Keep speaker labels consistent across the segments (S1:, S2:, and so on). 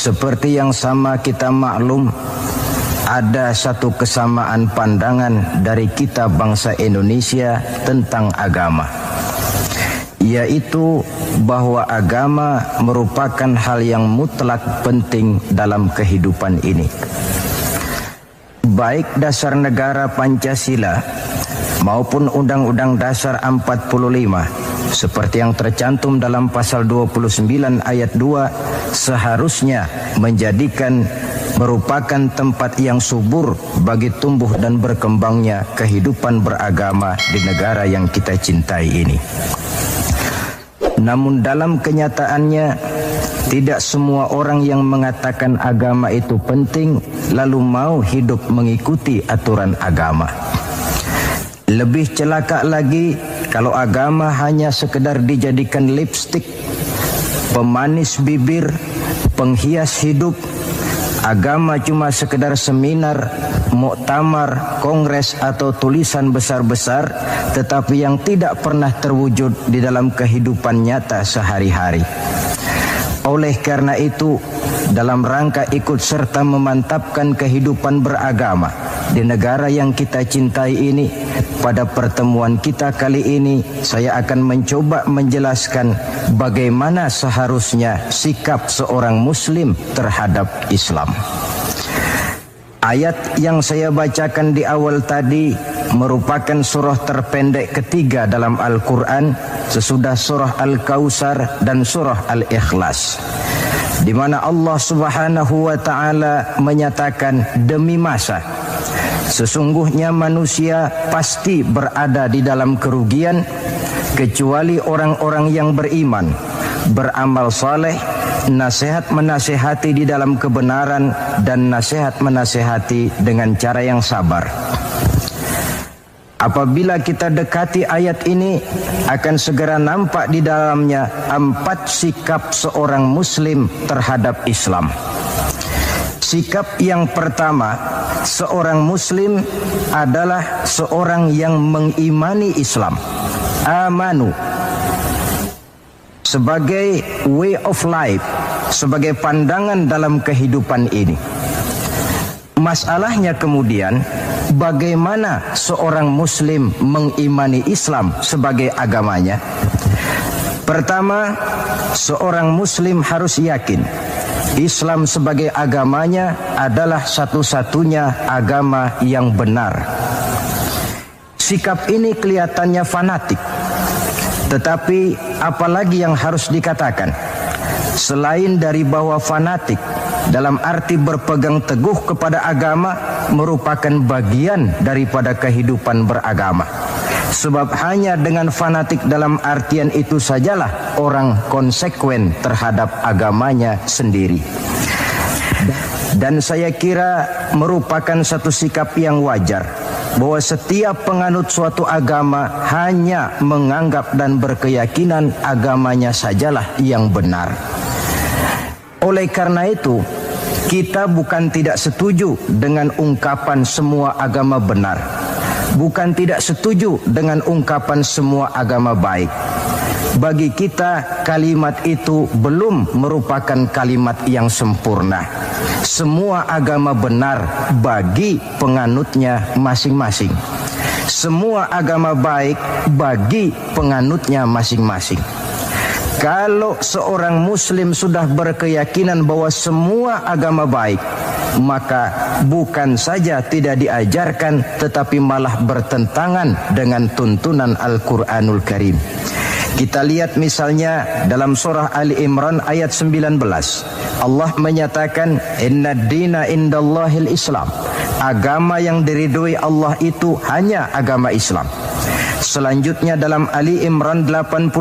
S1: Seperti yang sama kita maklum, ada satu kesamaan pandangan dari kita bangsa Indonesia tentang agama, yaitu bahwa agama merupakan hal yang mutlak penting dalam kehidupan ini. Baik dasar negara Pancasila maupun Undang-Undang Dasar 45 seperti yang tercantum dalam pasal 29 ayat 2 seharusnya menjadikan merupakan tempat yang subur bagi tumbuh dan berkembangnya kehidupan beragama di negara yang kita cintai ini. Namun dalam kenyataannya tidak semua orang yang mengatakan agama itu penting lalu mau hidup mengikuti aturan agama. Lebih celaka lagi kalau agama hanya sekedar dijadikan lipstik, pemanis bibir, penghias hidup. Agama cuma sekedar seminar, muktamar, kongres atau tulisan besar-besar, tetapi yang tidak pernah terwujud di dalam kehidupan nyata sehari-hari. Oleh karena itu, dalam rangka ikut serta memantapkan kehidupan beragama di negara yang kita cintai ini, pada pertemuan kita kali ini saya akan mencoba menjelaskan bagaimana seharusnya sikap seorang muslim terhadap Islam. Ayat yang saya bacakan di awal tadi merupakan surah terpendek ketiga dalam Al-Quran sesudah surah Al-Kautsar dan surah Al-Ikhlas, di mana Allah Subhanahu wa Ta'ala menyatakan, demi masa sesungguhnya manusia pasti berada di dalam kerugian kecuali orang-orang yang beriman, beramal saleh, nasihat menasihati di dalam kebenaran, dan nasihat menasihati dengan cara yang sabar. Apabila kita dekati ayat ini, akan segera nampak di dalamnya 4 sikap seorang muslim terhadap Islam. Sikap yang pertama, seorang muslim adalah seorang yang mengimani Islam, amanu, sebagai way of life, sebagai pandangan dalam kehidupan ini. Masalahnya kemudian, bagaimana seorang muslim mengimani Islam sebagai agamanya? Pertama, seorang muslim harus yakin Islam sebagai agamanya adalah satu-satunya agama yang benar. Sikap ini kelihatannya fanatik, tetapi apalagi yang harus dikatakan selain dari bahwa fanatik dalam arti berpegang teguh kepada agama merupakan bagian daripada kehidupan beragama. Sebab hanya dengan fanatik dalam artian itu sajalah orang konsekuen terhadap agamanya sendiri. Dan saya kira merupakan satu sikap yang wajar bahwa setiap penganut suatu agama hanya menganggap dan berkeyakinan agamanya sajalah yang benar. Oleh karena itu, kita bukan tidak setuju dengan ungkapan semua agama benar, bukan tidak setuju dengan ungkapan semua agama baik. Bagi kita, kalimat itu belum merupakan kalimat yang sempurna. Semua agama benar bagi penganutnya masing-masing. Semua agama baik bagi penganutnya masing-masing. Kalau seorang muslim sudah berkeyakinan bahwa semua agama baik, maka bukan saja tidak diajarkan, tetapi malah bertentangan dengan tuntunan Al-Quranul Karim. Kita lihat misalnya dalam surah Ali Imran ayat 19. Allah menyatakan, Inna dina indallahil Islam. Agama yang diridhoi Allah itu hanya agama Islam. Selanjutnya dalam Ali Imran 85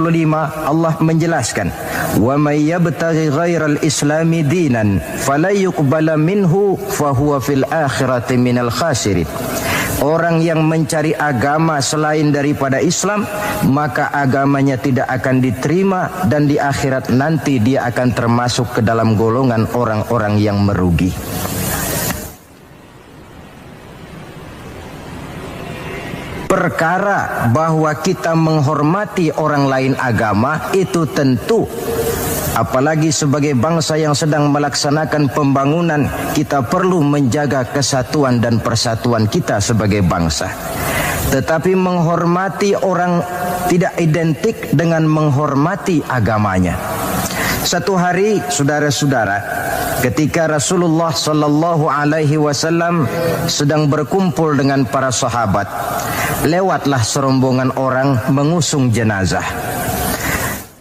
S1: Allah menjelaskan, wa may yabtaghi ghairal islami dinan fala yuqbala minhu fahuwa fil akhirati minal khasirin. Orang yang mencari agama selain daripada Islam, maka agamanya tidak akan diterima dan di akhirat nanti dia akan termasuk ke dalam golongan orang-orang yang merugi. Perkara bahwa kita menghormati orang lain agama itu tentu Apalagi sebagai bangsa yang sedang melaksanakan pembangunan, kita perlu menjaga kesatuan dan persatuan kita sebagai bangsa. Tetapi menghormati orang tidak identik dengan menghormati agamanya. Satu hari, saudara-saudara, ketika Rasulullah sallallahu alaihi wasallam sedang berkumpul dengan para sahabat, lewatlah serombongan orang mengusung jenazah.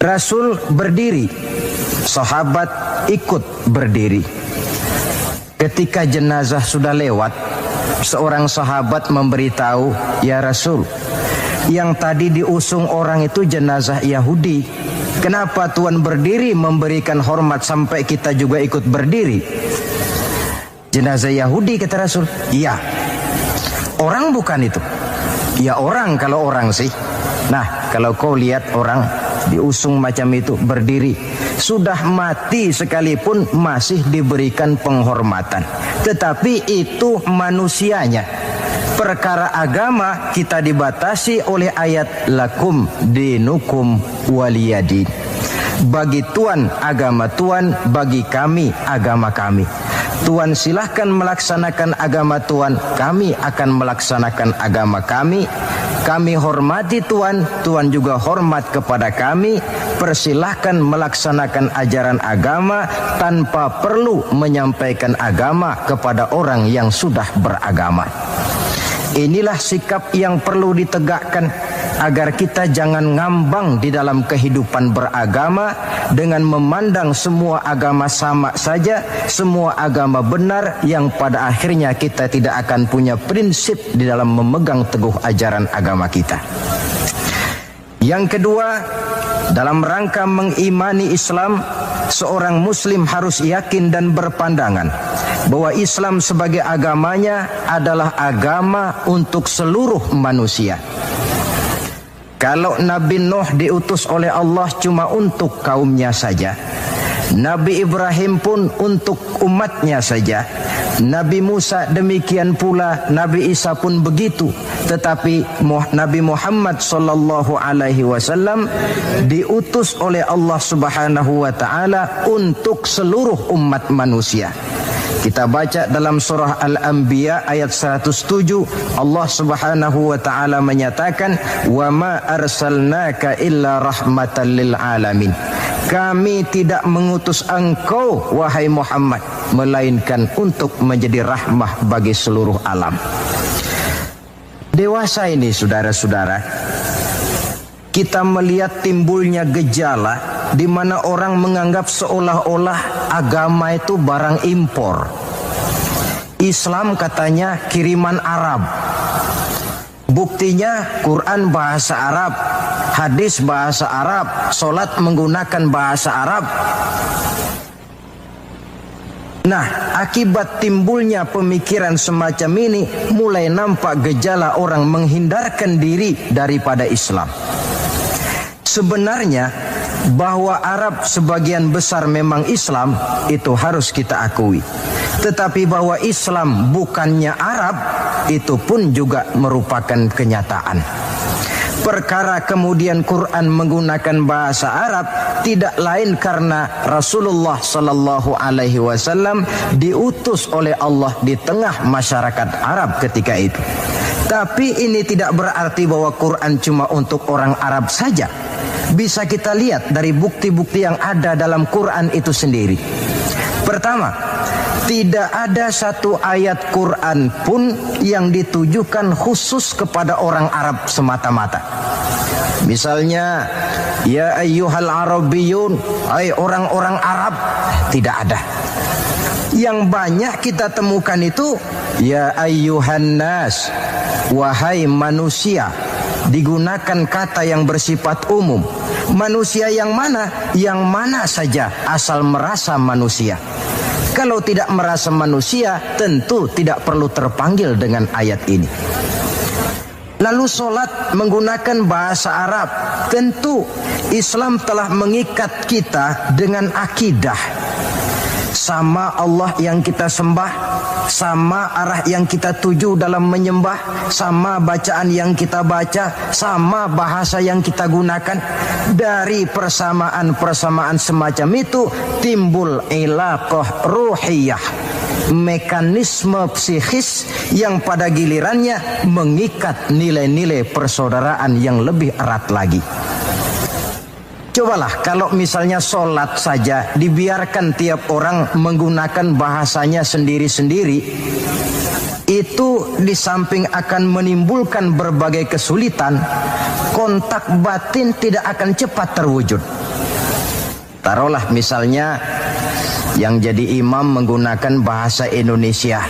S1: Rasul berdiri, sahabat ikut berdiri. Ketika jenazah sudah lewat, seorang sahabat memberitahu, "Ya Rasul, yang tadi diusung orang itu jenazah Yahudi. Kenapa Tuhan berdiri memberikan hormat sampai kita juga ikut berdiri?" "Jenazah Yahudi," kata Rasul. "Iya." "Orang bukan itu?" "Ya orang, kalau orang sih." Nah, kalau kau lihat orang diusung macam itu berdiri, sudah mati sekalipun masih diberikan penghormatan. Tetapi itu manusianya. Perkara agama kita dibatasi oleh ayat lakum dinukum waliyadin. Bagi Tuhan agama Tuhan, bagi kami agama kami. Tuhan silahkan melaksanakan agama Tuhan, kami akan melaksanakan agama kami. Kami hormati Tuhan, Tuhan juga hormat kepada kami. Persilahkan melaksanakan ajaran agama tanpa perlu menyampaikan agama kepada orang yang sudah beragama. Inilah sikap yang perlu ditegakkan agar kita jangan ngambang di dalam kehidupan beragama dengan memandang semua agama sama saja, semua agama benar, yang pada akhirnya kita tidak akan punya prinsip di dalam memegang teguh ajaran agama kita. Yang kedua, dalam rangka mengimani Islam, seorang muslim harus yakin dan berpandangan bahwa Islam sebagai agamanya adalah agama untuk seluruh manusia. Kalau Nabi Nuh diutus oleh Allah cuma untuk kaumnya saja, Nabi Ibrahim pun untuk umatnya saja, Nabi Musa demikian pula, Nabi Isa pun begitu. Tetapi Nabi Muhammad sallallahu alaihi wasallam diutus oleh Allah Subhanahu wa taala untuk seluruh umat manusia. Kita baca dalam surah Al-Anbiya ayat 107, Allah Subhanahu wa taala menyatakan, "Wa ma arsalnaka illa rahmatan lil alamin." Kami tidak mengutus engkau wahai Muhammad melainkan untuk menjadi rahmah bagi seluruh alam. Dewasa ini saudara-saudara, kita melihat timbulnya gejala di mana orang menganggap seolah-olah agama itu barang impor. Islam katanya kiriman Arab. Buktinya Quran bahasa Arab, hadis bahasa Arab, solat menggunakan bahasa Arab. Nah, akibat timbulnya pemikiran semacam ini, mulai nampak gejala orang menghindarkan diri daripada Islam. Sebenarnya bahwa Arab sebagian besar memang Islam, itu harus kita akui. Tetapi bahwa Islam bukannya Arab, itu pun juga merupakan kenyataan. Perkara kemudian Quran menggunakan bahasa Arab tidak lain karena Rasulullah sallallahu alaihi wasallam diutus oleh Allah di tengah masyarakat Arab ketika itu. Tapi ini tidak berarti bahwa Quran cuma untuk orang Arab saja. Bisa kita lihat dari bukti-bukti yang ada dalam Quran itu sendiri. Pertama, tidak ada satu ayat Quran pun yang ditujukan khusus kepada orang Arab semata-mata. Misalnya, ya ayyuhal arabiyyun, hai orang-orang Arab, tidak ada. Yang banyak kita temukan itu, ya ayyuhan nas, wahai manusia. Digunakan kata yang bersifat umum. Manusia yang mana? Yang mana saja asal merasa manusia. Kalau tidak merasa manusia, tentu tidak perlu terpanggil dengan ayat ini. Lalu solat menggunakan bahasa Arab. Tentu Islam telah mengikat kita dengan akidah. sama Allah yang kita sembah, sama arah yang kita tuju dalam menyembah, sama bacaan yang kita baca, sama bahasa yang kita gunakan. Dari persamaan-persamaan semacam itu timbul ilaqah ruhiyah, mekanisme psikis yang pada gilirannya mengikat nilai-nilai persaudaraan yang lebih erat lagi. Cobalah kalau misalnya sholat saja dibiarkan tiap orang menggunakan bahasanya sendiri-sendiri, itu di samping akan menimbulkan berbagai kesulitan, kontak batin tidak akan cepat terwujud. Taruhlah misalnya yang jadi imam menggunakan bahasa Indonesia.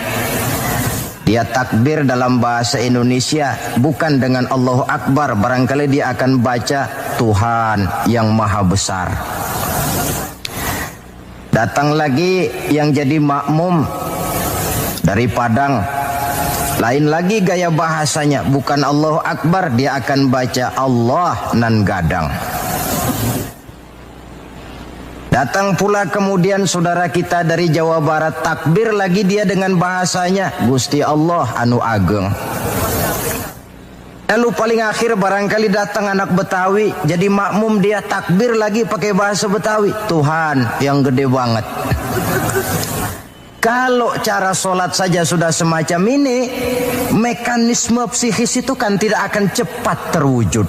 S1: Dia takbir dalam bahasa Indonesia bukan dengan Allahu Akbar, barangkali dia akan baca Tuhan yang Maha Besar. Datang lagi yang jadi makmum dari Padang, lain lagi gaya bahasanya, bukan Allahu Akbar, dia akan baca Allah nan gadang. Datang pula kemudian saudara kita dari Jawa Barat, takbir lagi dia dengan bahasanya Gusti Allah anu ageng. Lalu paling akhir barangkali datang anak Betawi, jadi makmum dia takbir lagi pakai bahasa Betawi, Tuhan yang gede banget. Kalau cara sholat saja sudah semacam ini, mekanisme psikis itu kan tidak akan cepat terwujud.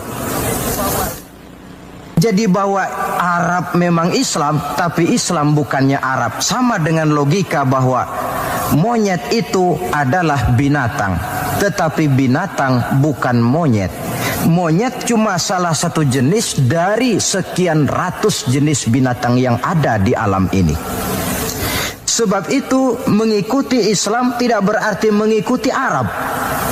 S1: Jadi bahwa Arab memang Islam, tapi Islam bukannya Arab. Sama dengan logika bahwa monyet itu adalah binatang, tetapi binatang bukan monyet. Monyet cuma salah satu jenis dari sekian ratus jenis binatang yang ada di alam ini. Sebab itu mengikuti Islam tidak berarti mengikuti Arab,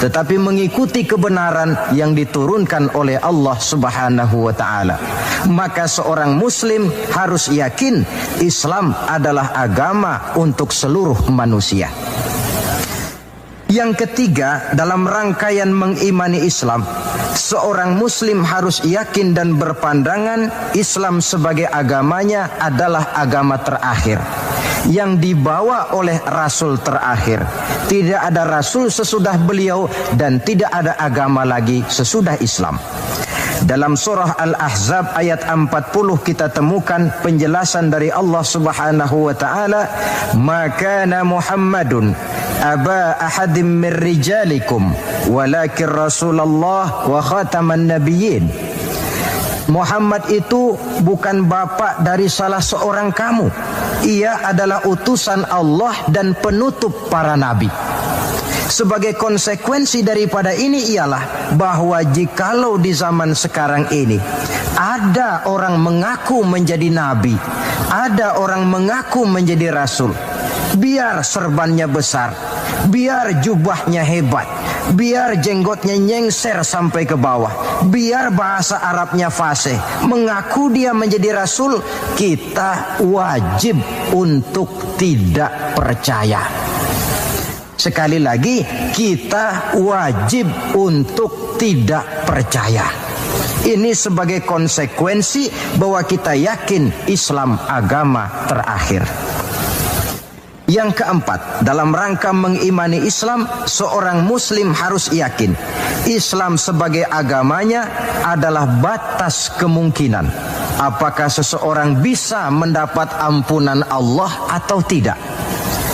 S1: tetapi mengikuti kebenaran yang diturunkan oleh Allah Subhanahu wa ta'ala. Maka seorang muslim harus yakin Islam adalah agama untuk seluruh manusia. Yang ketiga, dalam rangkaian mengimani Islam, seorang muslim harus yakin dan berpandangan Islam sebagai agamanya adalah agama terakhir yang dibawa oleh Rasul terakhir. Tidak ada Rasul sesudah beliau dan tidak ada agama lagi sesudah Islam. Dalam surah Al-Ahzab ayat 40 kita temukan penjelasan dari Allah Subhanahu wa ta'ala, "Ma kana Muhammadun aba ahadim min rijalikum walakin Rasulullah wa khataman nabiyyin." Muhammad itu bukan bapak dari salah seorang kamu. Ia adalah utusan Allah dan penutup para nabi. Sebagai konsekuensi daripada ini ialah bahwa jikalau di zaman sekarang ini ada orang mengaku menjadi nabi, ada orang mengaku menjadi rasul, biar serbannya besar, biar jubahnya hebat, biar jenggotnya nyengser sampai ke bawah, biar bahasa Arabnya fasih, mengaku dia menjadi rasul, kita wajib untuk tidak percaya. Sekali lagi, kita wajib untuk tidak percaya. Ini sebagai konsekuensi bahwa kita yakin Islam agama terakhir. Yang keempat, dalam rangka mengimani Islam, seorang muslim harus yakin Islam sebagai agamanya adalah batas kemungkinan. Apakah seseorang bisa mendapat ampunan Allah atau tidak?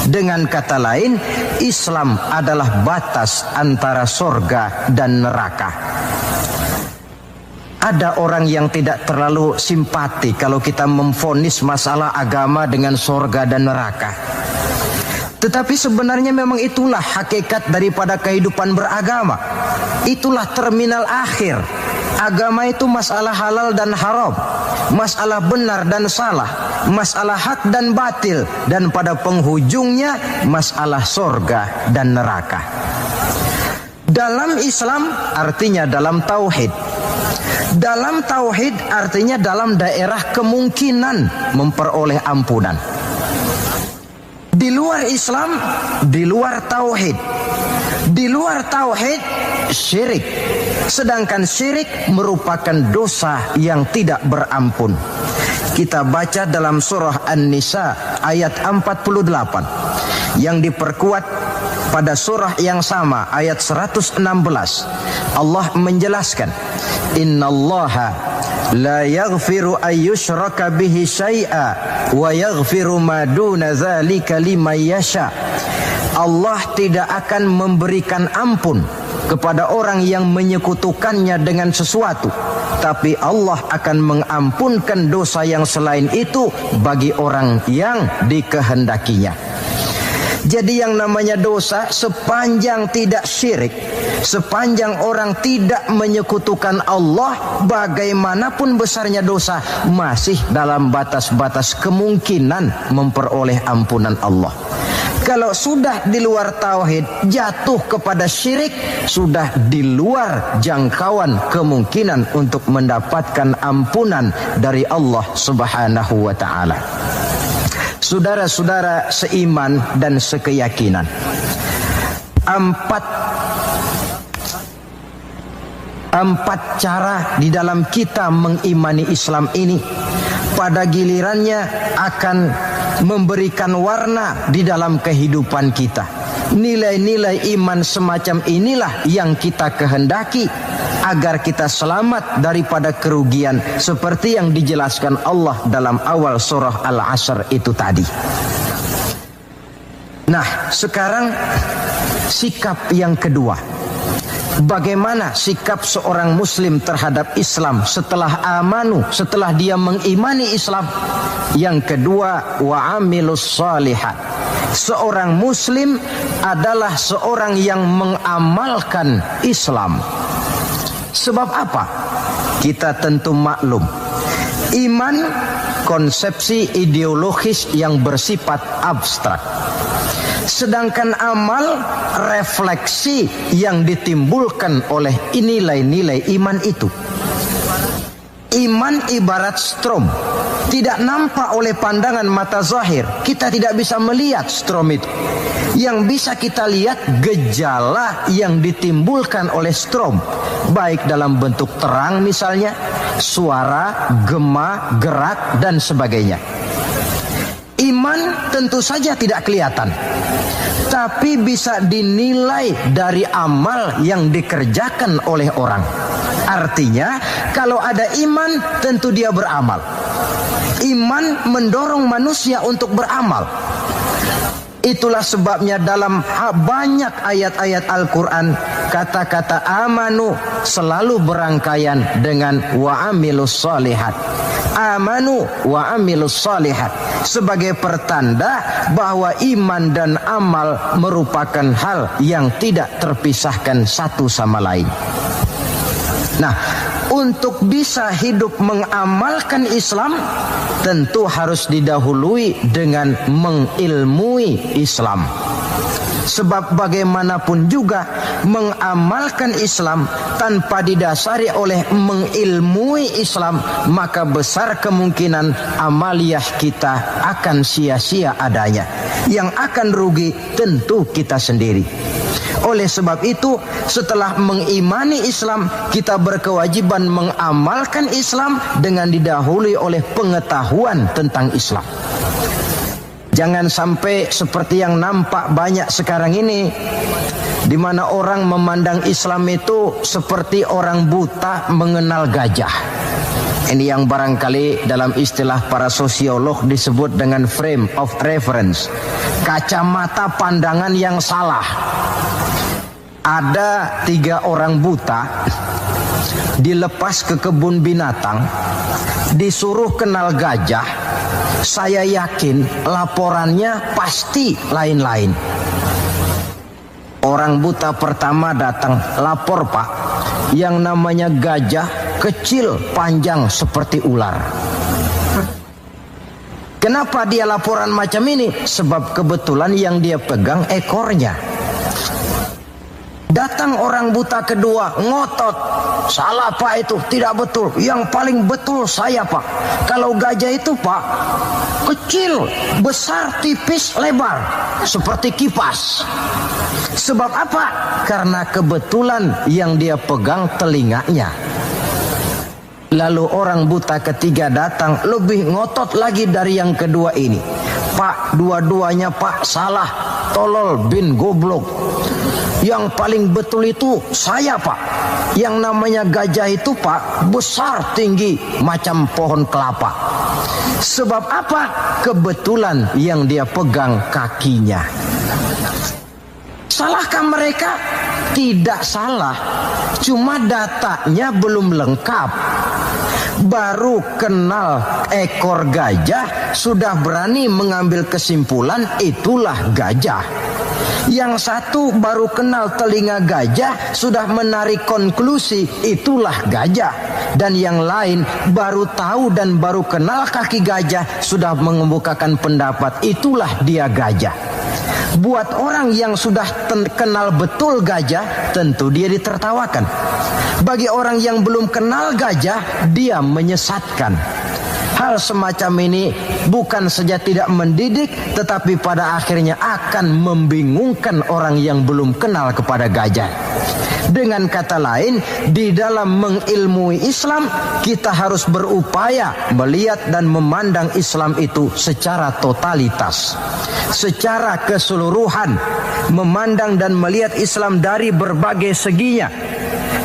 S1: Dengan kata lain, Islam adalah batas antara sorga dan neraka. Ada orang yang tidak terlalu simpati kalau kita memvonis masalah agama dengan sorga dan neraka. Tetapi sebenarnya memang itulah hakikat daripada kehidupan beragama. Itulah terminal akhir. Agama itu masalah halal dan haram, masalah benar dan salah, masalah hak dan batil, dan pada penghujungnya masalah sorga dan neraka. Dalam Islam artinya dalam tauhid. Dalam tauhid artinya dalam daerah kemungkinan memperoleh ampunan. Di luar Islam, di luar tauhid. Di luar tauhid, syirik. Sedangkan syirik merupakan dosa yang tidak berampun. Kita baca dalam surah An-Nisa ayat 48 yang diperkuat pada surah yang sama ayat 116. Allah menjelaskan, innallaha la yaghfiru ayyushraka bihi syai'a wa yaghfiru ma duna dzalika liman yasha. Allah tidak akan memberikan ampun kepada orang yang menyekutukannya dengan sesuatu, tapi Allah akan mengampunkan dosa yang selain itu bagi orang yang dikehendakinya. Jadi yang namanya dosa, sepanjang tidak syirik, sepanjang orang tidak menyekutukan Allah, bagaimanapun besarnya dosa, masih dalam batas-batas kemungkinan memperoleh ampunan Allah. Kalau sudah di luar tauhid, jatuh kepada syirik, sudah di luar jangkauan kemungkinan untuk mendapatkan ampunan dari Allah Subhanahu wa ta'ala. Saudara-saudara seiman dan sekeyakinan, empat cara di dalam kita mengimani Islam ini pada gilirannya akan memberikan warna di dalam kehidupan kita. Nilai-nilai iman semacam inilah yang kita kehendaki agar kita selamat daripada kerugian seperti yang dijelaskan Allah dalam awal surah Al-Asr itu tadi. Nah, sekarang sikap yang kedua. Bagaimana sikap seorang muslim terhadap Islam setelah amanu, setelah dia mengimani Islam? Yang kedua, wa amilus shalihat. Seorang muslim adalah seorang yang mengamalkan Islam. Sebab apa? Kita tentu maklum, iman konsepsi ideologis yang bersifat abstrak, sedangkan amal refleksi yang ditimbulkan oleh nilai-nilai iman itu. Iman ibarat strom, tidak nampak oleh pandangan mata zahir. Kita tidak bisa melihat strom itu. Yang bisa kita lihat gejala yang ditimbulkan oleh strom, baik dalam bentuk terang misalnya, suara, gema, gerak, dan sebagainya. Iman tentu saja tidak kelihatan, tapi bisa dinilai dari amal yang dikerjakan oleh orang. Artinya, kalau ada iman, tentu dia beramal. Iman mendorong manusia untuk beramal. Itulah sebabnya dalam banyak ayat-ayat Al-Quran, kata-kata amanu selalu berangkaian dengan wa amilus shalihat. Amanu wa amilus shalihat, sebagai pertanda bahwa iman dan amal merupakan hal yang tidak terpisahkan satu sama lain. Nah, untuk bisa hidup mengamalkan Islam, tentu harus didahului dengan mengilmui Islam. Sebab bagaimanapun juga mengamalkan Islam tanpa didasari oleh mengilmui Islam, maka besar kemungkinan amaliyah kita akan sia-sia adanya. Yang akan rugi tentu kita sendiri. Oleh sebab itu, setelah mengimani Islam, kita berkewajiban mengamalkan Islam dengan didahului oleh pengetahuan tentang Islam. Jangan sampai seperti yang nampak banyak sekarang ini, di mana orang memandang Islam itu seperti orang buta mengenal gajah. Ini yang barangkali dalam istilah para sosiolog disebut dengan frame of reference, kacamata pandangan yang salah. Ada 3 orang buta dilepas ke kebun binatang, disuruh kenal gajah. Saya yakin laporannya pasti lain-lain. Orang buta pertama datang, lapor Pak, yang namanya gajah kecil panjang seperti ular. Kenapa dia laporan macam ini? Sebab kebetulan yang dia pegang ekornya. Datang orang buta kedua, ngotot. Salah Pak, itu tidak betul. Yang paling betul saya Pak. Kalau gajah itu Pak, kecil, besar, tipis, lebar, seperti kipas. Sebab apa? Karena kebetulan yang dia pegang telinganya. Lalu orang buta ketiga datang lebih ngotot lagi dari yang kedua ini. Pak, dua-duanya Pak salah, tolol bin goblok. Yang paling betul itu saya Pak. Yang namanya gajah itu Pak besar tinggi macam pohon kelapa. Sebab apa? Kebetulan yang dia pegang kakinya. Salahkah mereka? Tidak salah. Cuma datanya belum lengkap. Baru kenal ekor gajah sudah berani mengambil kesimpulan itulah gajah. Yang satu baru kenal telinga gajah sudah menarik konklusi itulah gajah. Dan yang lain baru tahu dan baru kenal kaki gajah sudah mengemukakan pendapat itulah dia gajah. Buat orang yang sudah kenal betul gajah, tentu dia ditertawakan. Bagi orang yang belum kenal gajah, dia menyesatkan. Hal semacam ini bukan saja tidak mendidik, tetapi pada akhirnya akan membingungkan orang yang belum kenal kepada gajah. Dengan kata lain, di dalam mengilmui Islam, kita harus berupaya melihat dan memandang Islam itu secara totalitas, secara keseluruhan, memandang dan melihat Islam dari berbagai seginya.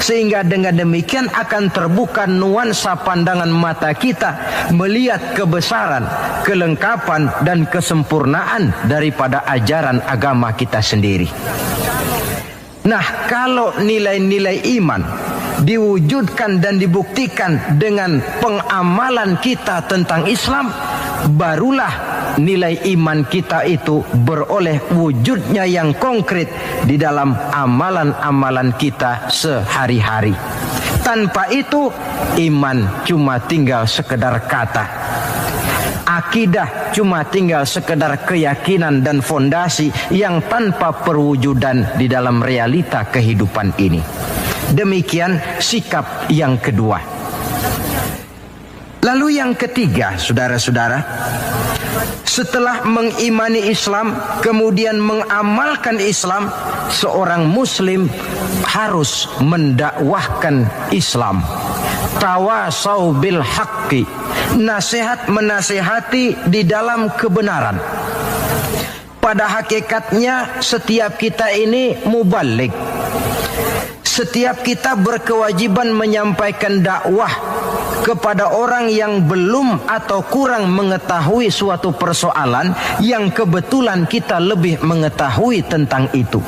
S1: Sehingga dengan demikian akan terbuka nuansa pandangan mata kita melihat kebesaran, kelengkapan dan kesempurnaan daripada ajaran agama kita sendiri. Nah, kalau nilai-nilai iman diwujudkan dan dibuktikan dengan pengamalan kita tentang Islam, barulah nilai iman kita itu beroleh wujudnya yang konkret di dalam amalan-amalan kita sehari-hari. Tanpa itu, iman cuma tinggal sekedar kata. Akidah cuma tinggal sekedar keyakinan dan fondasi yang tanpa perwujudan di dalam realita kehidupan ini. Demikian sikap yang kedua. Lalu yang ketiga, saudara-saudara, setelah mengimani Islam, kemudian mengamalkan Islam, seorang muslim harus mendakwahkan Islam. Tawasau bil haqqi, nasihat menasihati di dalam kebenaran. Pada hakikatnya setiap kita ini mubaligh. Setiap kita berkewajiban menyampaikan dakwah kepada orang yang belum atau kurang mengetahui suatu persoalan yang kebetulan kita lebih mengetahui tentang itu.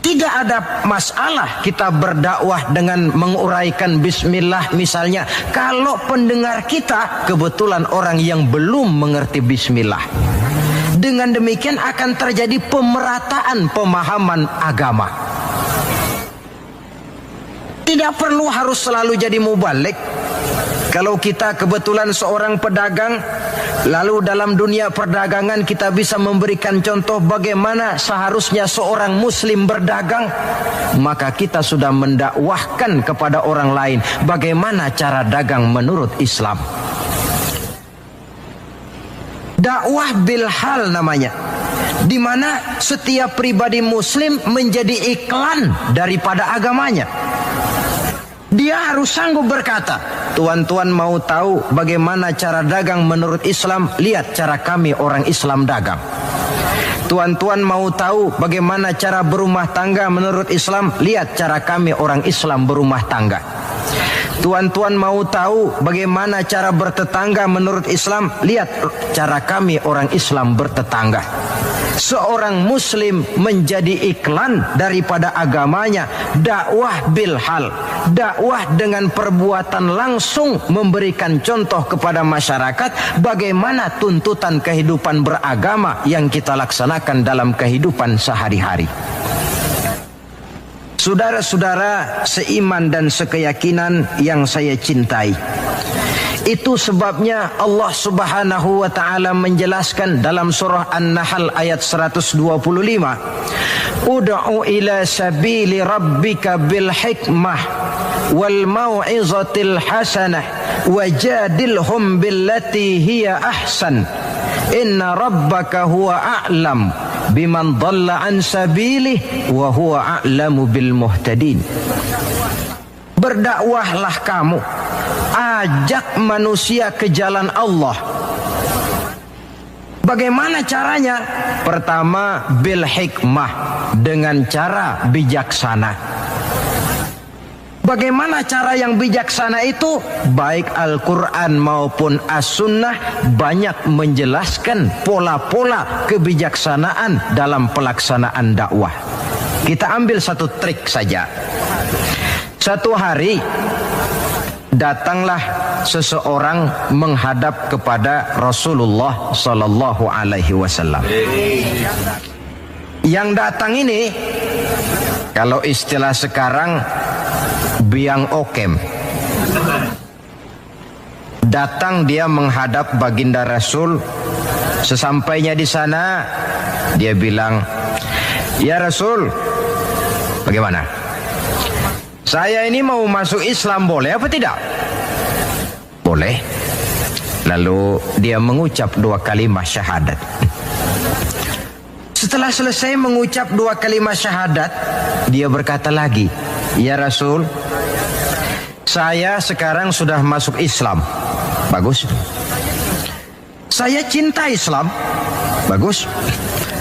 S1: Tidak ada masalah kita berdakwah dengan menguraikan bismillah misalnya, kalau pendengar kita kebetulan orang yang belum mengerti bismillah. Dengan demikian akan terjadi pemerataan pemahaman agama. Tidak perlu harus selalu jadi mubaligh. Kalau kita kebetulan seorang pedagang, lalu dalam dunia perdagangan kita bisa memberikan contoh bagaimana seharusnya seorang muslim berdagang, maka kita sudah mendakwahkan kepada orang lain bagaimana cara dagang menurut Islam. Dakwah bil hal namanya, di mana setiap pribadi muslim menjadi iklan daripada agamanya. Dia harus sanggup berkata, tuan-tuan mau tahu bagaimana cara dagang menurut Islam? Lihat cara kami orang Islam dagang. Tuan-tuan mau tahu bagaimana cara berumah tangga menurut Islam? Lihat cara kami orang Islam berumah tangga. Tuan-tuan mau tahu bagaimana cara bertetangga menurut Islam? Lihat cara kami orang Islam bertetangga. Seorang muslim menjadi iklan daripada agamanya. Dakwah bil hal, dakwah dengan perbuatan langsung, memberikan contoh kepada masyarakat bagaimana tuntutan kehidupan beragama yang kita laksanakan dalam kehidupan sehari-hari. Saudara-saudara seiman dan sekeyakinan yang saya cintai, itu sebabnya Allah Subhanahu wa taala menjelaskan dalam surah An-Nahl ayat 125, Ud'u ila sabili rabbika bil hikmah wal mau'izatil hasanah wajadilhum billati hiya ahsan inna rabbaka huwa a'lam biman dhalla an sabilihi wa huwa a'lamu bil muhtadin. Berdakwahlah kamu, ajak manusia ke jalan Allah. Bagaimana caranya? Pertama, bil hikmah, dengan cara bijaksana. Bagaimana cara yang bijaksana itu? Baik Al-Quran maupun As-Sunnah banyak menjelaskan pola-pola kebijaksanaan dalam pelaksanaan dakwah. Kita ambil satu trik saja. Satu hari datanglah seseorang menghadap kepada Rasulullah sallallahu alaihi wasallam. Yang datang ini, kalau istilah sekarang, biang okem. Datang dia menghadap baginda Rasul. Sesampainya di sana, dia bilang, "Ya Rasul, bagaimana? Saya ini mau masuk Islam, boleh apa tidak?" Boleh. Lalu dia mengucap 2 kalimat syahadat. Setelah selesai mengucap 2 kalimat syahadat, dia berkata lagi, "Ya Rasul, saya sekarang sudah masuk Islam." Bagus. "Saya cinta Islam." Bagus.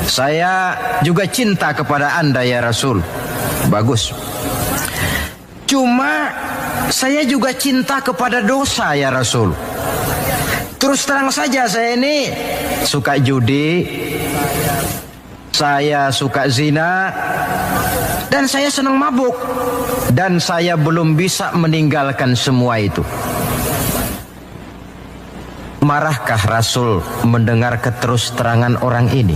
S1: "Saya juga cinta kepada Anda ya Rasul." Bagus. "Cuma saya juga cinta kepada dosa ya Rasul. Terus terang saja, saya ini suka judi, saya suka zina, dan saya senang mabuk, dan saya belum bisa meninggalkan semua itu." Marahkah Rasul mendengar keterus-terangan orang ini?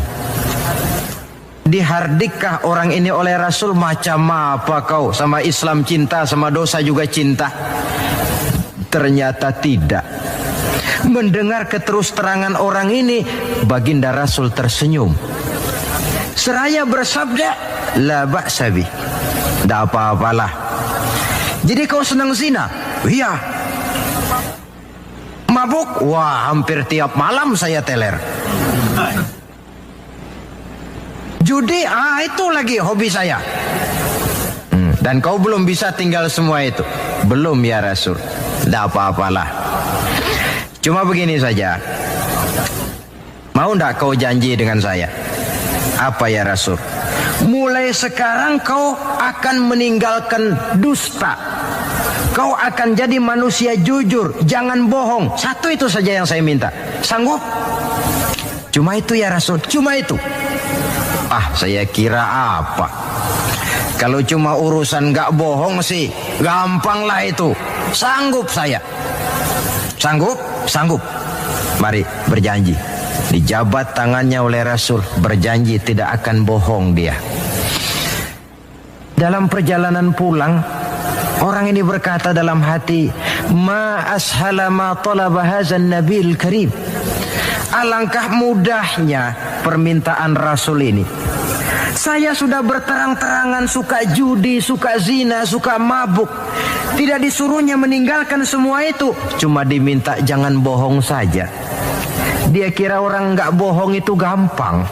S1: Dihardikkah orang ini oleh Rasul? "Macam apa kau, sama Islam cinta, sama dosa juga cinta?" Ternyata tidak. Mendengar keterus-terangan orang ini, baginda Rasul tersenyum. Seraya bersabda, "La ba'sa bih." Tidak apa-apalah. "Jadi kau senang zina?" "Iya." "Mabuk?" "Wah, hampir tiap malam saya teler." "Judi?" Itu lagi hobi saya." "Dan kau belum bisa tinggal semua itu?" "Belum ya Rasul." "Tidak apa-apalah. Cuma begini saja. Mau tidak kau janji dengan saya?" "Apa ya Rasul?" "Mulai sekarang kau akan meninggalkan dusta. Kau akan jadi manusia jujur, jangan bohong. Satu itu saja yang saya minta. Sanggup?" "Cuma itu ya Rasul." "Cuma itu?" Saya kira apa? Kalau cuma urusan gak bohong sih, gampang lah itu. Sanggup saya." "Sanggup?" "Sanggup." "Mari berjanji." Dijabat tangannya oleh Rasul, berjanji tidak akan bohong dia. Dalam perjalanan pulang, orang ini berkata dalam hati, "Ma ashala ma talaba hadzan nabil karim." Alangkah mudahnya permintaan Rasul ini. Saya sudah berterang-terangan suka judi, suka zina, suka mabuk. Tidak disuruhnya meninggalkan semua itu, cuma diminta jangan bohong saja. Dia kira orang nggak bohong itu gampang.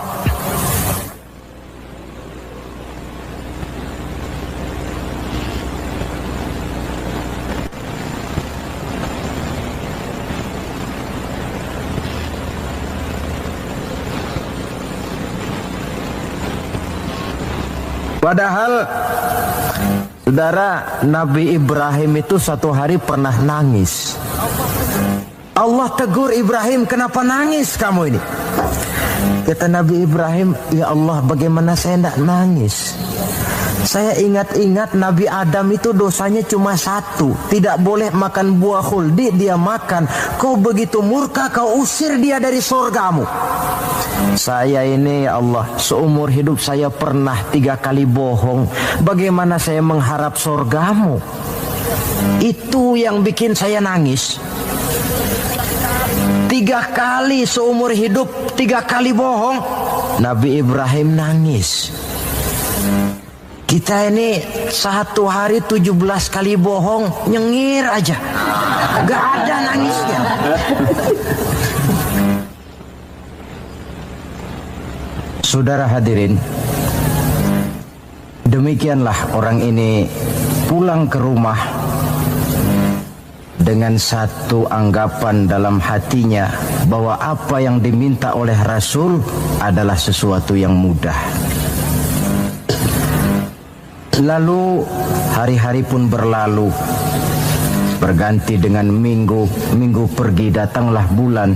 S1: Padahal, saudara, Nabi Ibrahim itu satu hari pernah nangis. Allah tegur Ibrahim, "Kenapa nangis kamu ini?" Kata Nabi Ibrahim, "Ya Allah, bagaimana saya tidak nangis? Saya ingat-ingat Nabi Adam itu dosanya cuma satu, tidak boleh makan buah khuldi, dia makan. Kau begitu murka, kau usir dia dari surgamu. Saya ini ya Allah, seumur hidup saya pernah 3 kali bohong. Bagaimana saya mengharap surgamu?" Itu yang bikin saya nangis. 3 kali seumur hidup, 3 kali bohong. Nabi Ibrahim nangis. Kita ini 1 hari 17 kali bohong, nyengir aja, gak ada nangisnya. Saudara hadirin, demikianlah orang ini pulang ke rumah dengan satu anggapan dalam hatinya bahwa apa yang diminta oleh Rasul adalah sesuatu yang mudah. Lalu hari-hari pun berlalu, berganti dengan minggu, minggu pergi, datanglah bulan.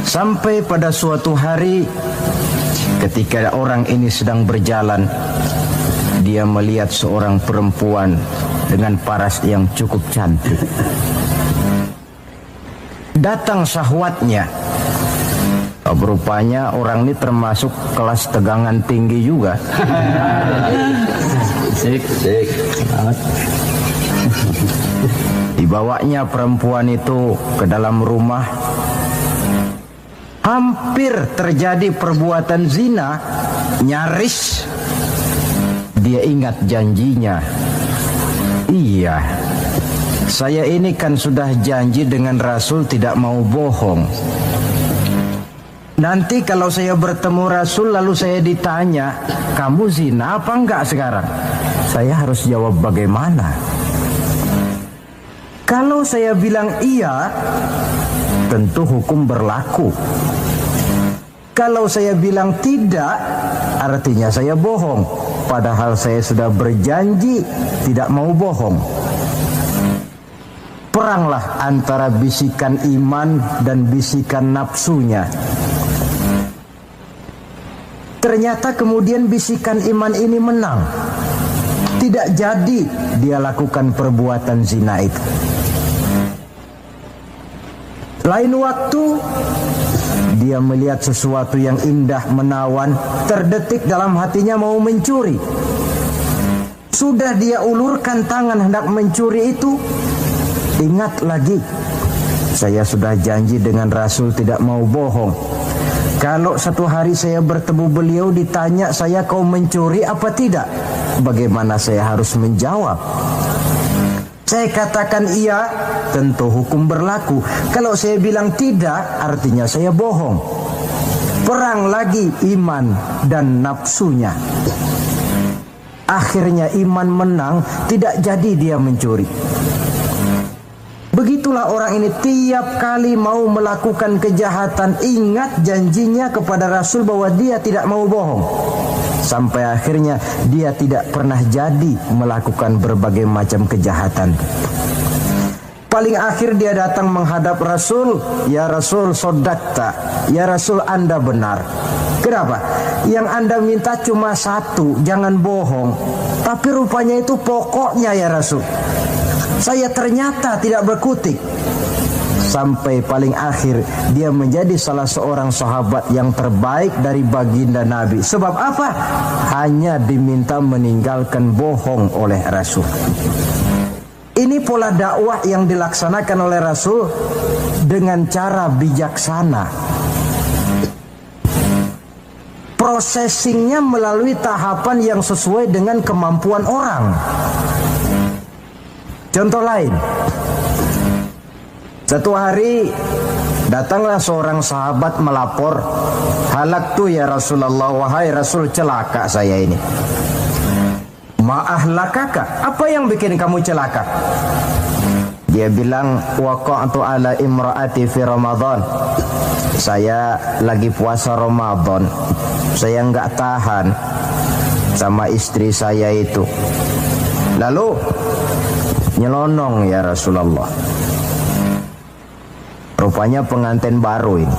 S1: Sampai pada suatu hari ketika orang ini sedang berjalan, dia melihat seorang perempuan dengan paras yang cukup cantik. Datang syahwatnya. Rupanya orang ini termasuk kelas tegangan tinggi juga. Dibawanya perempuan itu ke dalam rumah. Hampir terjadi perbuatan zina. Nyaris dia ingat janjinya. Iya, saya ini kan sudah janji dengan Rasul tidak mau bohong. Nanti kalau saya bertemu Rasul lalu saya ditanya, kamu zina apa enggak sekarang? Saya harus jawab bagaimana? Kalau saya bilang iya, tentu hukum berlaku. Kalau saya bilang tidak, artinya saya bohong. Padahal saya sudah berjanji tidak mau bohong. Peranglah antara bisikan iman dan bisikan nafsunya. Ternyata kemudian bisikan iman ini menang. Tidak jadi dia lakukan perbuatan zina itu. Lain waktu dia melihat sesuatu yang indah menawan, terdetik dalam hatinya mau mencuri. Sudah dia ulurkan tangan hendak mencuri itu, ingat lagi, saya sudah janji dengan Rasul tidak mau bohong. Kalau satu hari saya bertemu beliau ditanya saya kau mencuri apa tidak, bagaimana saya harus menjawab? Saya katakan iya, tentu hukum berlaku. Kalau saya bilang tidak, artinya saya bohong. Perang lagi iman dan nafsunya. Akhirnya iman menang, tidak jadi dia mencuri. Begitulah orang ini tiap kali mau melakukan kejahatan, ingat janjinya kepada Rasul bahwa dia tidak mau bohong. Sampai akhirnya dia tidak pernah jadi melakukan berbagai macam kejahatan. Paling akhir dia datang menghadap Rasul. Ya Rasul, sodakta. Ya Rasul, Anda benar. Kenapa? Yang Anda minta cuma satu, jangan bohong. Tapi rupanya itu pokoknya ya Rasul. Saya ternyata tidak berkutik. Sampai paling akhir dia menjadi salah seorang sahabat yang terbaik dari baginda Nabi. Sebab apa? Hanya diminta meninggalkan bohong oleh Rasul. Ini pola dakwah yang dilaksanakan oleh Rasul dengan cara bijaksana. Processingnya melalui tahapan yang sesuai dengan kemampuan orang. Contoh lain. Satu hari datanglah seorang sahabat melapor, halaktu ya Rasulullah, wahai Rasul, celaka saya ini. Ma'ahlakaka, apa yang bikin kamu celaka? Dia bilang, waqa'tu ala imra'ati fi Ramadan. Saya lagi puasa Ramadan. Saya enggak tahan sama istri saya itu. Lalu nyelonong ya Rasulullah. Rupanya pengantin baru ini.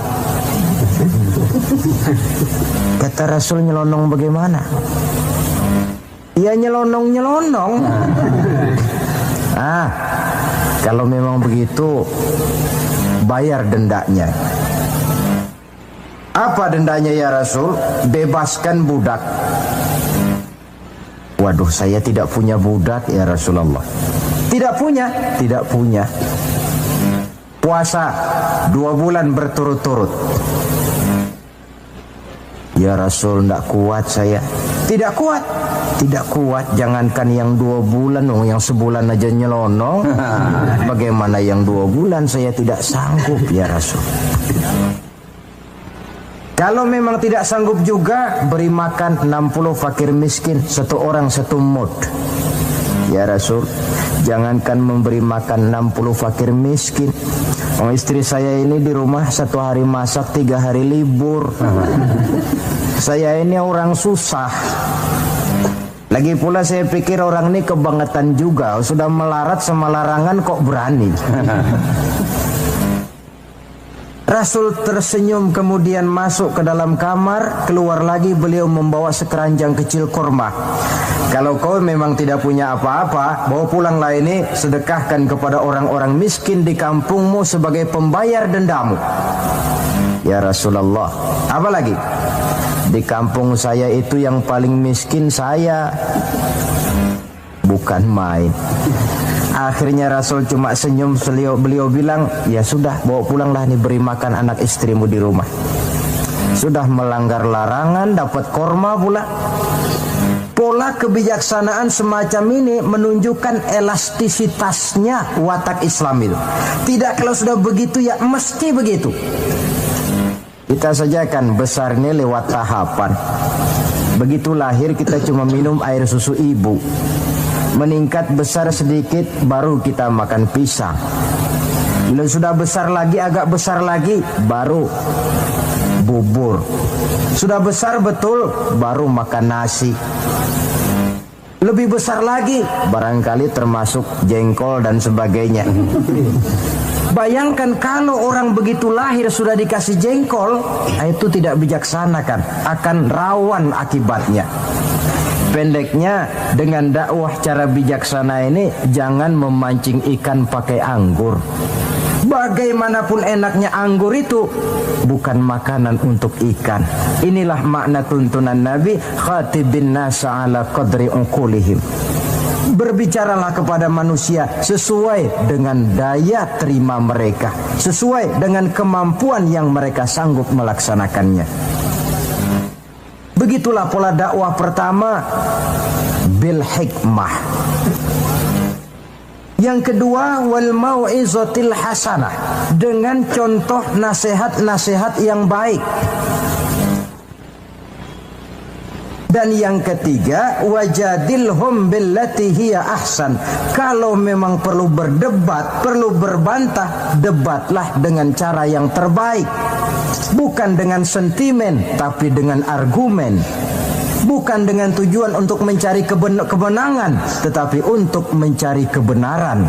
S1: Kata Rasul, nyelonong bagaimana? Ya nyelonong-nyelonong. Kalau memang begitu, bayar dendanya. Apa dendanya ya Rasul? Bebaskan budak. Waduh, saya tidak punya budak ya Rasulullah. Tidak punya? Tidak punya. Puasa 2 bulan berturut-turut. Ya Rasul, tidak kuat saya. Tidak kuat? Tidak kuat. Jangankan yang 2 bulan, yang sebulan aja nyelonong. Bagaimana yang 2 bulan? Saya tidak sanggup ya Rasul. Kalau memang tidak sanggup juga, beri makan 60 fakir miskin, 1 orang 1 mud. Ya Rasul, jangankan memberi makan 60 fakir miskin. Oh, istri saya ini di rumah 1 hari masak, 3 hari libur. Saya ini orang susah. Lagi pula saya pikir orang ini kebangetan juga. Sudah melarat sama larangan kok berani. Rasul tersenyum kemudian masuk ke dalam kamar. Keluar lagi beliau membawa sekeranjang kecil kurma. Kalau kau memang tidak punya apa-apa, bawa pulanglah ini, sedekahkan kepada orang-orang miskin di kampungmu sebagai pembayar dendamu. Ya Rasulullah, apa lagi? Di kampung saya itu yang paling miskin saya. Bukan main. Akhirnya Rasul cuma senyum, beliau bilang, ya sudah, bawa pulanglah nih, beri makan anak istrimu di rumah. Sudah melanggar larangan, dapat korma pula. Pola kebijaksanaan semacam ini menunjukkan elastisitasnya watak Islam itu. Tidak kalau sudah begitu ya mesti begitu. Kita saja kan besar ini lewat tahapan. Begitu lahir kita cuma minum air susu ibu. Meningkat besar sedikit baru kita makan pisang. Lalu sudah besar lagi, agak besar lagi, baru bubur. Sudah besar betul, baru makan nasi. Lebih besar lagi, barangkali termasuk jengkol dan sebagainya. Bayangkan kalau orang begitu lahir sudah dikasih jengkol, itu tidak bijaksana kan, akan rawan akibatnya. Pendeknya, dengan dakwah cara bijaksana ini, jangan memancing ikan pakai anggur. Bagaimanapun enaknya anggur itu bukan makanan untuk ikan. Inilah makna tuntunan Nabi, khatibin nasa ala qadri uqulihim. Berbicaralah kepada manusia sesuai dengan daya terima mereka, sesuai dengan kemampuan yang mereka sanggup melaksanakannya. Begitulah pola dakwah pertama, bil hikmah. Yang kedua, wal mau'izatil hasanah, dengan contoh nasihat-nasihat yang baik. Dan yang ketiga, wajadilhum billati hiya ahsan. Kalau memang perlu berdebat, perlu berbantah, debatlah dengan cara yang terbaik. Bukan dengan sentimen, tapi dengan argumen. Bukan dengan tujuan untuk mencari kemenangan, tetapi untuk mencari kebenaran.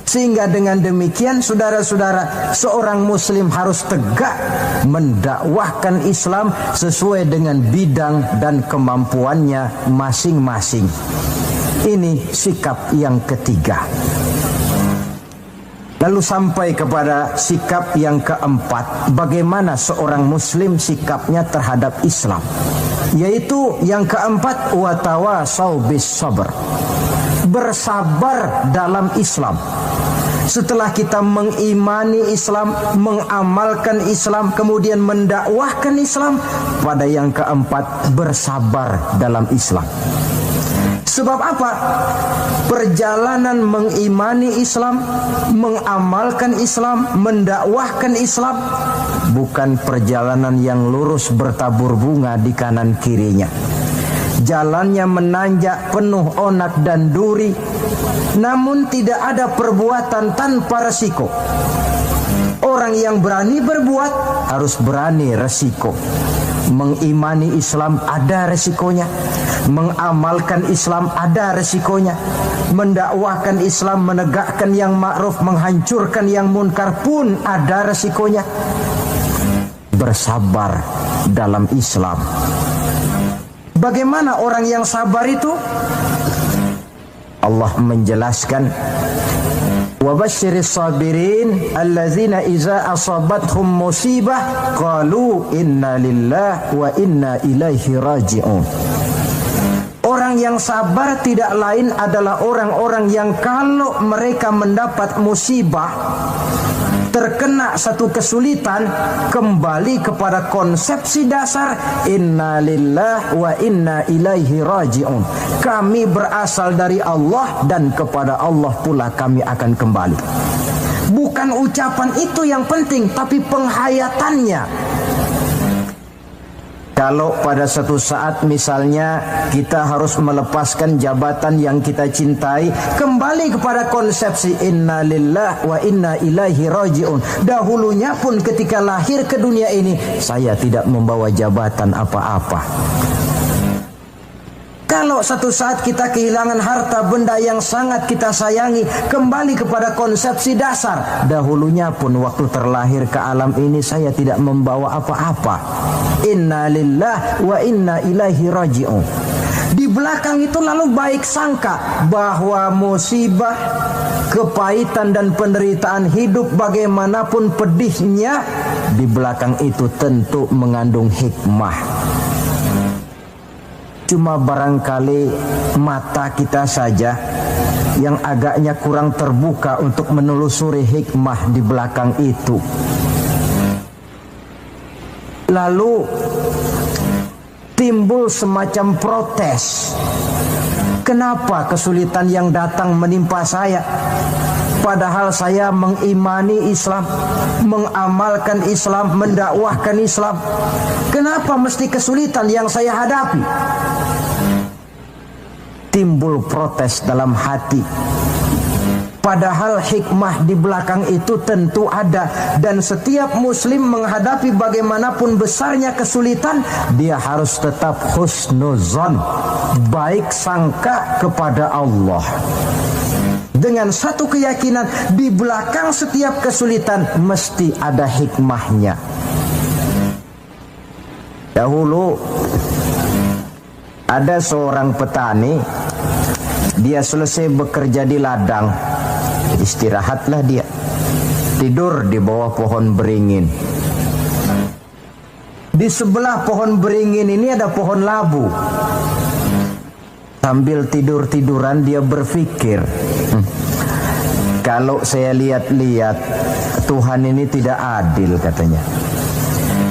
S1: Sehingga dengan demikian, saudara-saudara, seorang muslim harus tegak mendakwahkan Islam sesuai dengan bidang dan kemampuannya masing-masing. Ini sikap yang ketiga. Lalu sampai kepada sikap yang keempat, bagaimana seorang muslim sikapnya terhadap Islam. Yaitu yang keempat, watawasau bis sabr. Bersabar dalam Islam. Setelah kita mengimani Islam, mengamalkan Islam, kemudian mendakwahkan Islam, pada yang keempat, bersabar dalam Islam. Sebab apa? Perjalanan mengimani Islam, mengamalkan Islam, mendakwahkan Islam, bukan perjalanan yang lurus bertabur bunga di kanan kirinya. Jalannya menanjak, penuh onak dan duri. Namun tidak ada perbuatan tanpa resiko. Orang yang berani berbuat harus berani resiko. Mengimani Islam ada resikonya. Mengamalkan Islam ada resikonya. Mendakwahkan Islam, menegakkan yang ma'ruf, menghancurkan yang munkar pun ada resikonya. Bersabar dalam Islam. Bagaimana orang yang sabar itu? Allah menjelaskan, wabasyiris sabirin allazina iza asabathum musibah qalu inna lillahi wa inna ilaihi raji'un. Orang yang sabar tidak lain adalah orang-orang yang kalau mereka mendapat musibah, terkena satu kesulitan, kembali kepada konsepsi dasar inna lillahi wa inna ilaihi raji'un. Kami berasal dari Allah dan kepada Allah pula kami akan kembali. Bukan ucapan itu yang penting, tapi penghayatannya. Kalau pada satu saat misalnya kita harus melepaskan jabatan yang kita cintai, kembali kepada konsepsi inna lillah wa inna ilaihi raji'un. Dahulunya pun ketika lahir ke dunia ini, saya tidak membawa jabatan apa-apa. Kalau satu saat kita kehilangan harta benda yang sangat kita sayangi, kembali kepada konsepsi dasar. Dahulunya pun waktu terlahir ke alam ini saya tidak membawa apa-apa. Inna lillah wa inna ilaihi raji'un. Di belakang itu lalu baik sangka bahwa musibah, kepahitan dan penderitaan hidup bagaimanapun pedihnya, di belakang itu tentu mengandung hikmah. Cuma barangkali mata kita saja yang agaknya kurang terbuka untuk menelusuri hikmah di belakang itu. Lalu timbul semacam protes. Kenapa kesulitan yang datang menimpa saya? Padahal saya mengimani Islam, mengamalkan Islam, mendakwahkan Islam. Kenapa mesti kesulitan yang saya hadapi? Timbul protes dalam hati. Padahal hikmah di belakang itu tentu ada. Dan setiap muslim menghadapi bagaimanapun besarnya kesulitan, dia harus tetap husnuzon, baik sangka kepada Allah. Dengan satu keyakinan, di belakang setiap kesulitan mesti ada hikmahnya. Dahulu ada seorang petani, dia selesai bekerja di ladang, istirahatlah dia, tidur di bawah pohon beringin. Di sebelah pohon beringin ini ada pohon labu. Sambil tidur-tiduran dia berpikir, kalau saya lihat-lihat Tuhan ini tidak adil, katanya.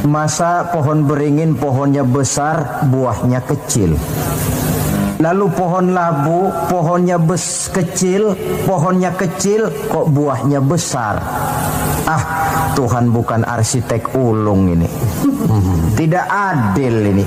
S1: Masa pohon beringin pohonnya besar, buahnya kecil. Lalu pohon labu pohonnya kecil, pohonnya kecil, kok buahnya besar. Ah, Tuhan bukan arsitek ulung ini. Tidak adil ini.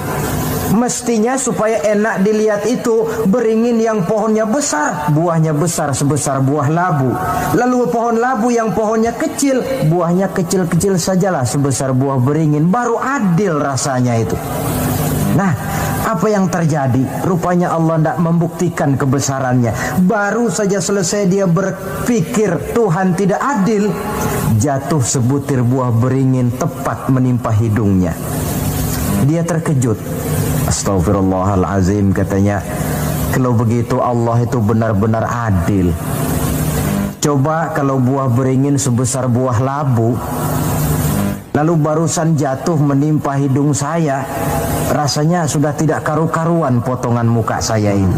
S1: Mestinya supaya enak dilihat itu, beringin yang pohonnya besar, buahnya besar sebesar buah labu. Lalu pohon labu yang pohonnya kecil, buahnya kecil-kecil sajalah sebesar buah beringin. Baru adil rasanya itu. Nah, apa yang terjadi? Rupanya Allah tidak membuktikan kebesarannya. Baru saja selesai dia berpikir Tuhan tidak adil, jatuh sebutir buah beringin tepat menimpa hidungnya. Dia terkejut. Astagfirullahalazim, katanya. Kalau begitu Allah itu benar-benar adil. Coba kalau buah beringin sebesar buah labu, lalu barusan jatuh menimpa hidung saya, rasanya sudah tidak karu-karuan potongan muka saya ini.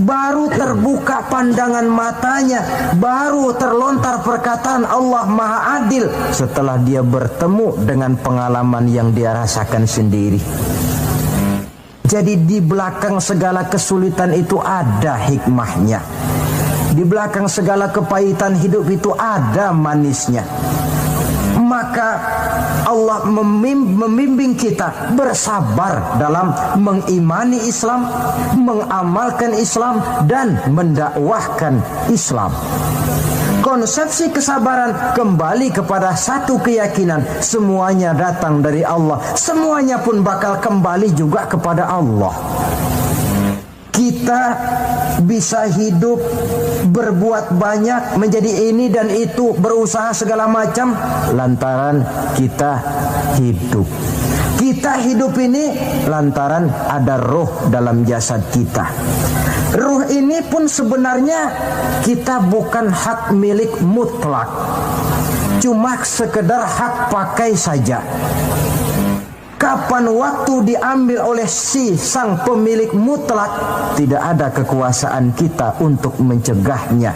S1: Baru terbuka pandangan matanya, baru terlontar perkataan Allah Maha Adil setelah dia bertemu dengan pengalaman yang dia rasakan sendiri. Jadi di belakang segala kesulitan itu ada hikmahnya. Di belakang segala kepahitan hidup itu ada manisnya. Maka Allah membimbing kita bersabar dalam mengimani Islam, mengamalkan Islam, dan mendakwahkan Islam. Konsepsi kesabaran kembali kepada satu keyakinan, semuanya datang dari Allah, semuanya pun bakal kembali juga kepada Allah. Kita bisa hidup, berbuat banyak, menjadi ini dan itu, berusaha segala macam lantaran kita hidup. Kita hidup ini lantaran ada roh dalam jasad kita. Ruh ini pun sebenarnya kita bukan hak milik mutlak, cuma sekedar hak pakai saja. Kapan waktu diambil oleh si sang pemilik mutlak, tidak ada kekuasaan kita untuk mencegahnya.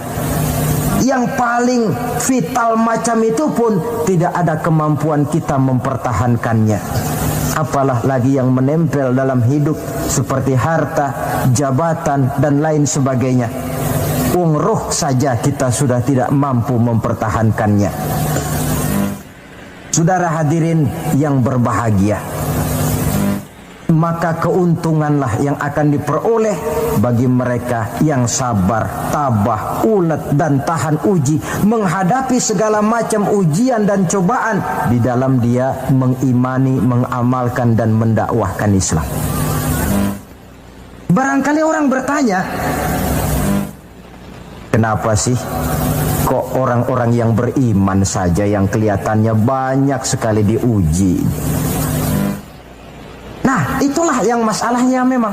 S1: Yang paling vital macam itu pun tidak ada kemampuan kita mempertahankannya. Apalah lagi yang menempel dalam hidup seperti harta, jabatan, dan lain sebagainya. Roh saja kita sudah tidak mampu mempertahankannya. Saudara hadirin yang berbahagia, maka keuntunganlah yang akan diperoleh bagi mereka yang sabar, tabah, ulet dan tahan uji menghadapi segala macam ujian dan cobaan di dalam dia mengimani, mengamalkan dan mendakwahkan Islam. Barangkali orang bertanya, kenapa sih kok orang-orang yang beriman saja yang kelihatannya banyak sekali diuji? Nah, itulah yang masalahnya memang.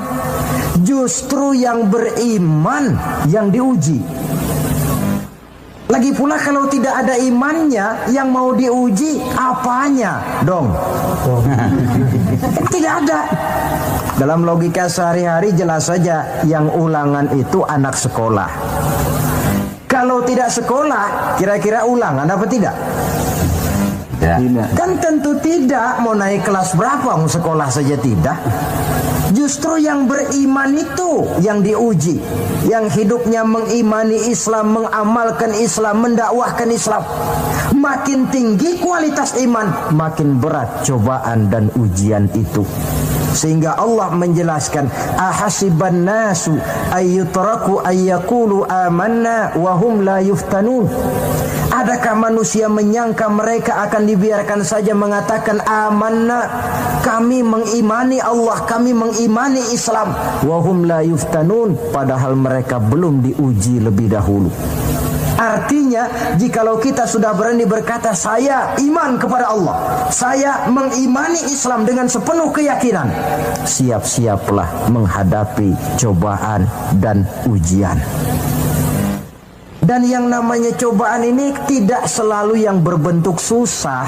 S1: Justru yang beriman yang diuji. Lagi pula kalau tidak ada imannya, yang mau diuji apanya dong? Tidak ada. Dalam logika sehari-hari jelas saja yang ulangan itu anak sekolah. Kalau tidak sekolah, kira-kira ulangan apa tidak? Ya. Kan tentu tidak. Mau naik kelas berapa, mau sekolah saja tidak. Justru yang beriman itu yang diuji, yang hidupnya mengimani Islam, mengamalkan Islam, mendakwahkan Islam. Makin tinggi kualitas iman, makin berat cobaan dan ujian itu. Sehingga Allah menjelaskan, ahasiban nasu ayyutraku ayyakulu amanna wa hum la yuftanun. Adakah manusia menyangka mereka akan dibiarkan saja mengatakan amanna, kami mengimani Allah, kami mengimani Islam, wa hum la yuftanun, padahal mereka belum diuji lebih dahulu. Artinya, jikalau kita sudah berani berkata saya iman kepada Allah, saya mengimani Islam dengan sepenuh keyakinan, siap-siaplah menghadapi cobaan dan ujian. Dan yang namanya cobaan ini tidak selalu yang berbentuk susah.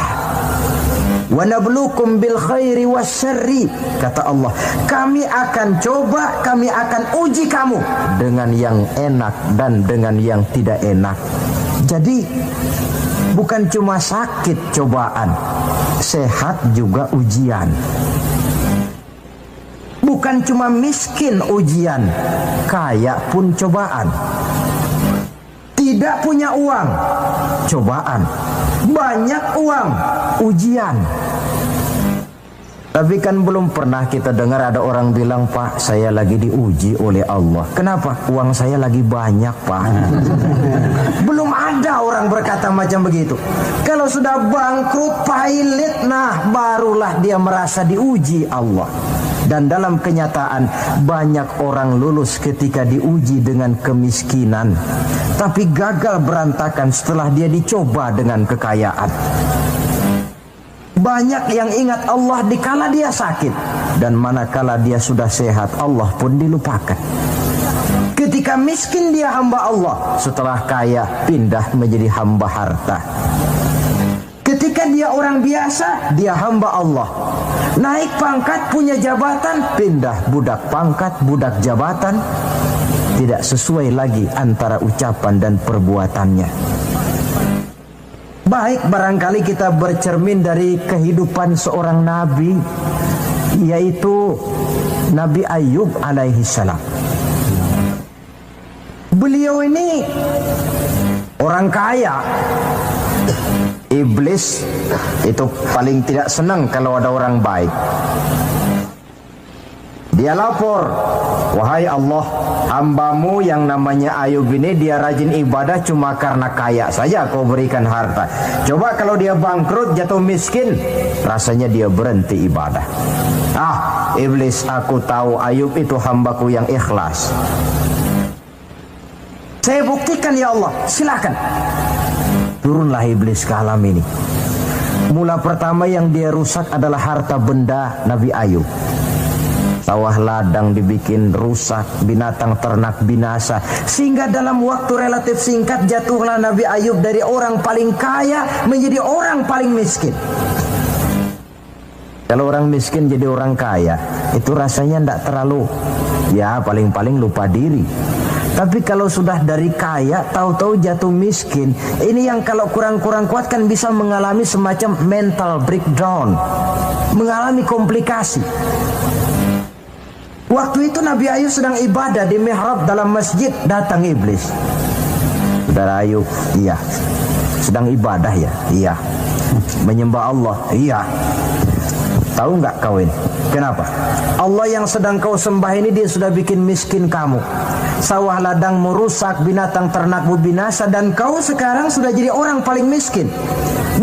S1: Wa nabluukum bil khairi wasyarri, kata Allah, kami akan coba, kami akan uji kamu dengan yang enak dan dengan yang tidak enak. Jadi bukan cuma sakit cobaan, sehat juga ujian. Bukan cuma miskin ujian, kaya pun cobaan. Tidak punya uang, cobaan. Banyak uang, ujian. Tapi kan belum pernah kita dengar ada orang bilang, Pak, saya lagi diuji oleh Allah. Kenapa? Uang saya lagi banyak, Pak. Belum ada orang berkata macam begitu. Kalau sudah bangkrut, pailit, nah barulah dia merasa diuji Allah. Dan dalam kenyataan banyak orang lulus ketika diuji dengan kemiskinan, tapi gagal berantakan setelah dia dicoba dengan kekayaan. Banyak yang ingat Allah dikala dia sakit, dan manakala dia sudah sehat Allah pun dilupakan. Ketika miskin dia hamba Allah, setelah kaya pindah menjadi hamba harta. Ketika dia orang biasa, dia hamba Allah. Naik pangkat, punya jabatan, pindah budak pangkat, budak jabatan. Tidak sesuai lagi antara ucapan dan perbuatannya. Baik, barangkali kita bercermin dari kehidupan seorang nabi, yaitu Nabi Ayub alaihi salam. Beliau ini orang kaya. Iblis itu paling tidak senang kalau ada orang baik. Dia lapor, wahai Allah, hambamu yang namanya Ayub ini dia rajin ibadah cuma karena kaya saja kau berikan harta. Coba kalau dia bangkrut, jatuh miskin, rasanya dia berhenti ibadah. Ah, iblis, aku tahu Ayub itu hambaku yang ikhlas. Saya buktikan ya Allah, silakan. Turunlah iblis ke alam ini. Mula pertama yang dia rusak adalah harta benda Nabi Ayub. Sawah ladang dibikin rusak, binatang ternak binasa. Sehingga dalam waktu relatif singkat jatuhlah Nabi Ayub dari orang paling kaya menjadi orang paling miskin. Kalau orang miskin jadi orang kaya, itu rasanya tidak terlalu, ya paling-paling lupa diri. Tapi kalau sudah dari kaya, tahu-tahu jatuh miskin, ini yang kalau kurang-kurang kuat kan bisa mengalami semacam mental breakdown, mengalami komplikasi. Waktu itu Nabi Ayub sedang ibadah di mihrab dalam masjid, datang iblis. Saudara Ayub, iya. Sedang ibadah ya? Iya. Menyembah Allah. Iya. Tahu nggak kau ini? Kenapa? Allah yang sedang kau sembah ini dia sudah bikin miskin kamu. Sawah ladangmu rusak, binatang ternakmu binasa, dan kau sekarang sudah jadi orang paling miskin.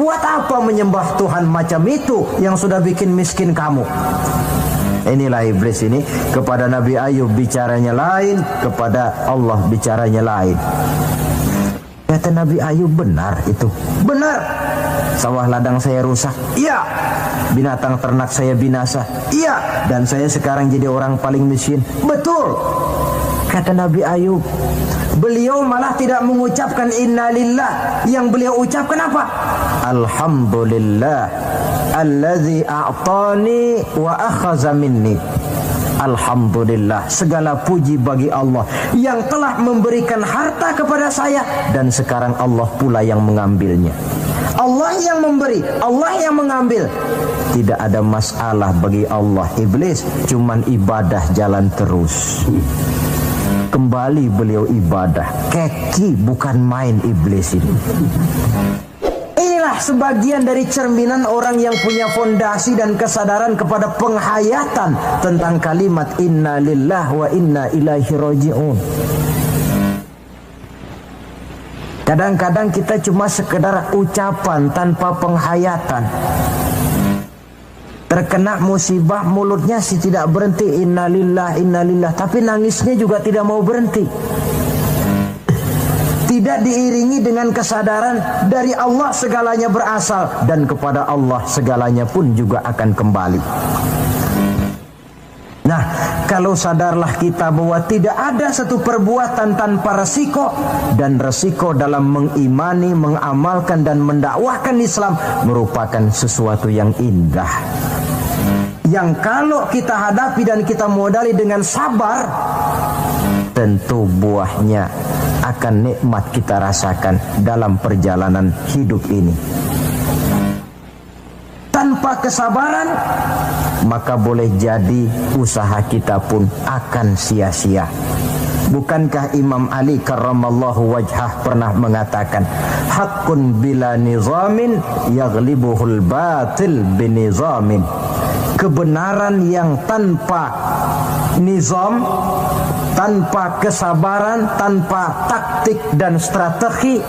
S1: Buat apa menyembah Tuhan macam itu yang sudah bikin miskin kamu? Inilah iblis ini. Kepada Nabi Ayub bicaranya lain, kepada Allah bicaranya lain. Kata Nabi Ayub, benar itu. Benar. Sawah ladang saya rusak. Iya. Binatang ternak saya binasa. Iya. Dan saya sekarang jadi orang paling miskin. Betul. Kata Nabi Ayub, beliau malah tidak mengucapkan innalillah. Yang beliau ucapkan apa? Alhamdulillah alladzi a'tani wa akhadha minni. Alhamdulillah, segala puji bagi Allah yang telah memberikan harta kepada saya dan sekarang Allah pula yang mengambilnya. Allah yang memberi, Allah yang mengambil. Tidak ada masalah bagi Allah. Iblis cuman ibadah jalan terus. Kembali beliau ibadah. Keki bukan main iblis ini. Inilah sebagian dari cerminan orang yang punya fondasi dan kesadaran kepada penghayatan tentang kalimat inna lillah wa inna ilaihi raji'un. Kadang-kadang kita cuma sekedar ucapan tanpa penghayatan. Terkena musibah mulutnya sih tidak berhenti innalillah, tapi nangisnya juga tidak mau berhenti. Tidak diiringi dengan kesadaran dari Allah segalanya berasal dan kepada Allah segalanya pun juga akan kembali. Nah, kalau sadarlah kita bahwa tidak ada satu perbuatan tanpa resiko, dan resiko dalam mengimani, mengamalkan dan mendakwahkan Islam merupakan sesuatu yang indah. Yang kalau kita hadapi dan kita modali dengan sabar, tentu buahnya akan nikmat kita rasakan dalam perjalanan hidup ini. Tanpa kesabaran, maka boleh jadi usaha kita pun akan sia-sia. Bukankah Imam Ali karramallahu wajhah pernah mengatakan, haqqun bila nizamin yaghlibuhul batil binizamin. Kebenaran yang tanpa nizam, tanpa kesabaran, tanpa taktik dan strategi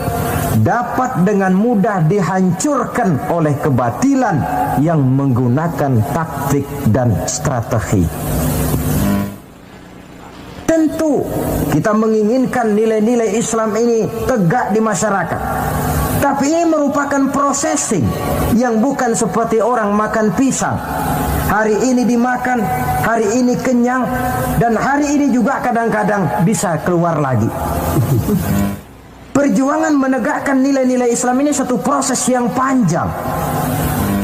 S1: dapat dengan mudah dihancurkan oleh kebatilan yang menggunakan taktik dan strategi. Tentu kita menginginkan nilai-nilai Islam ini tegak di masyarakat. Tapi ini merupakan processing yang bukan seperti orang makan pisang. Hari ini dimakan, hari ini kenyang, dan hari ini juga kadang-kadang bisa keluar lagi. Perjuangan menegakkan nilai-nilai Islam ini satu proses yang panjang.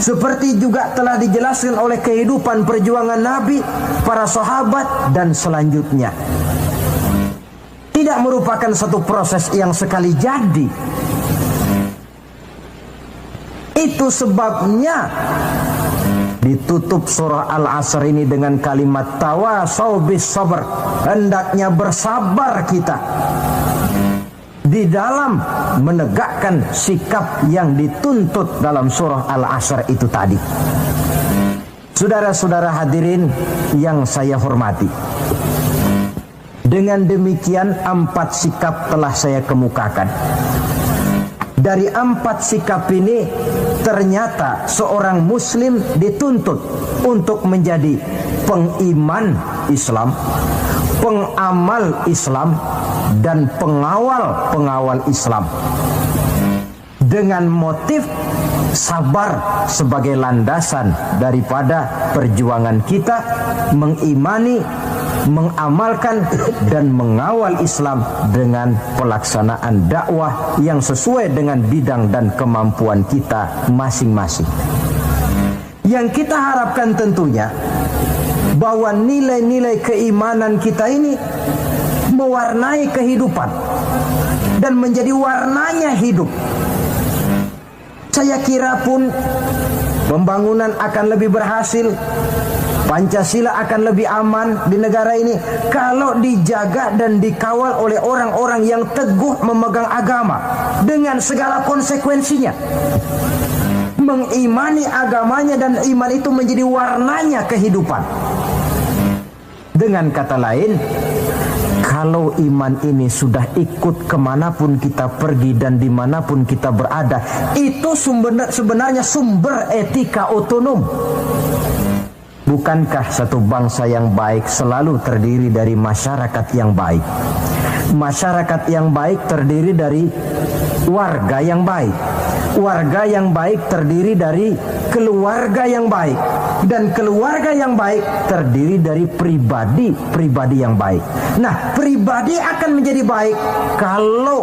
S1: Seperti juga telah dijelaskan oleh kehidupan perjuangan Nabi, para sahabat, dan selanjutnya. Tidak merupakan satu proses yang sekali jadi. Itu sebabnya ditutup surah Al-Asr ini dengan kalimat tawasau bis sabr. Hendaknya bersabar kita di dalam menegakkan sikap yang dituntut dalam surah Al-Asr itu tadi. Saudara-saudara hadirin yang saya hormati, dengan demikian 4 sikap telah saya kemukakan. Dari 4 sikap ini ternyata seorang muslim dituntut untuk menjadi pengiman Islam, pengamal Islam, dan pengawal Islam. Dengan motif sabar sebagai landasan daripada perjuangan kita mengimani, mengamalkan dan mengawal Islam dengan pelaksanaan dakwah yang sesuai dengan bidang dan kemampuan kita masing-masing. Yang kita harapkan tentunya bahwa nilai-nilai keimanan kita ini mewarnai kehidupan dan menjadi warnanya hidup. Saya kira pun pembangunan akan lebih berhasil, Pancasila akan lebih aman di negara ini kalau dijaga dan dikawal oleh orang-orang yang teguh memegang agama dengan segala konsekuensinya. mengimani agamanya, dan iman itu menjadi warnanya kehidupan. Dengan kata lain, kalau iman ini sudah ikut kemanapun kita pergi dan dimanapun kita berada, itu sebenarnya sumber etika otonom. Bukankah satu bangsa yang baik selalu terdiri dari masyarakat yang baik? Masyarakat yang baik terdiri dari warga yang baik. Warga yang baik terdiri dari keluarga yang baik. Dan keluarga yang baik terdiri dari pribadi yang baik. Nah, pribadi akan menjadi baik kalau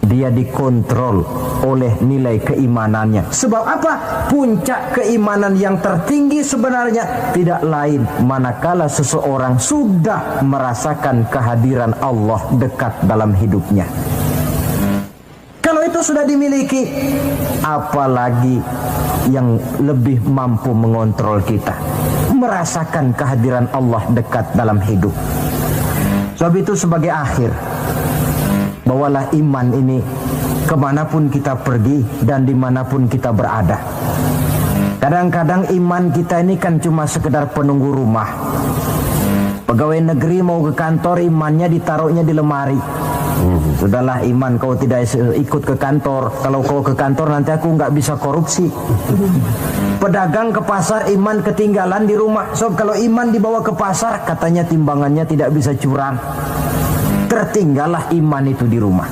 S1: dia dikontrol oleh nilai keimanannya. Sebab apa? Puncak keimanan yang tertinggi sebenarnya tidak lain manakala seseorang sudah merasakan kehadiran Allah dekat dalam hidupnya. Kalau itu sudah dimiliki, apalagi yang lebih mampu mengontrol kita, merasakan kehadiran Allah dekat dalam hidup. Sebab itu sebagai akhir, bawalah iman ini kemanapun kita pergi dan dimanapun kita berada. Kadang-kadang iman kita ini kan cuma sekedar penunggu rumah. Pegawai negeri mau ke kantor, imannya ditaruhnya di lemari. Sudahlah iman, kau tidak ikut ke kantor. Kalau kau ke kantor nanti aku nggak bisa korupsi. Pedagang ke pasar, iman ketinggalan di rumah. So kalau iman dibawa ke pasar, katanya timbangannya tidak bisa curang. Tertinggallah iman itu di rumah.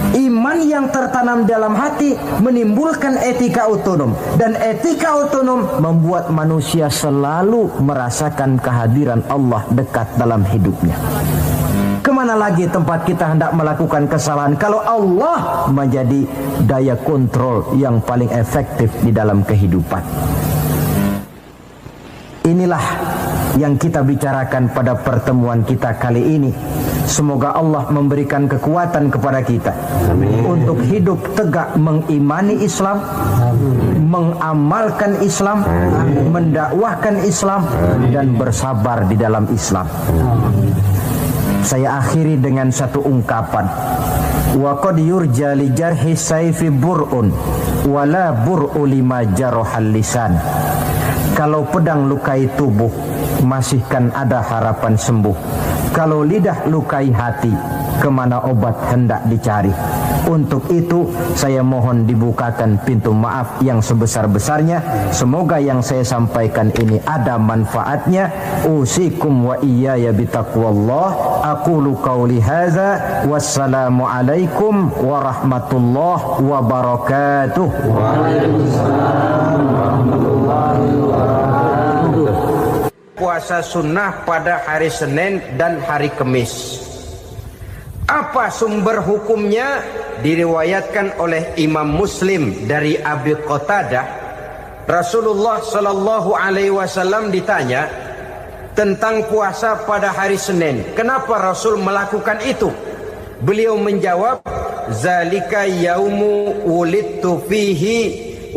S1: Iman yang tertanam dalam hati menimbulkan etika otonom, dan etika otonom membuat manusia selalu merasakan kehadiran Allah dekat dalam hidupnya. Kemana lagi tempat kita hendak melakukan kesalahan kalau Allah menjadi daya kontrol yang paling efektif di dalam kehidupan? Inilah yang kita bicarakan pada pertemuan kita kali ini. Semoga Allah memberikan kekuatan kepada kita. Amin. Untuk hidup tegak mengimani Islam, mengamalkan Islam, mendakwahkan Islam, dan bersabar di dalam Islam. Saya akhiri dengan satu ungkapan. Wa qad yurja li jarhi sayfi bur'un wala bur'u lima jarahal lisan. Kalau pedang lukai tubuh, masihkan ada harapan sembuh. Kalau lidah lukai hati, kemana obat hendak dicari? Untuk itu saya mohon dibukakan pintu maaf yang sebesar-besarnya. Semoga yang saya sampaikan ini ada manfaatnya. Usikum wa iyaya bitaqwallah. Aqulu qawli hadza. Wassalamu alaikum warahmatullahi wabarakatuh. Waalaikumsalam warahmatullahi wabarakatuh. Puasa sunnah pada hari Senin dan hari Kamis. Apa sumber hukumnya? Diriwayatkan oleh Imam Muslim dari Abi Qatadah. Rasulullah sallallahu alaihi wasallam ditanya tentang puasa pada hari Senin. Kenapa Rasul melakukan itu? Beliau menjawab, "Zalika yaumu wulidtu fihi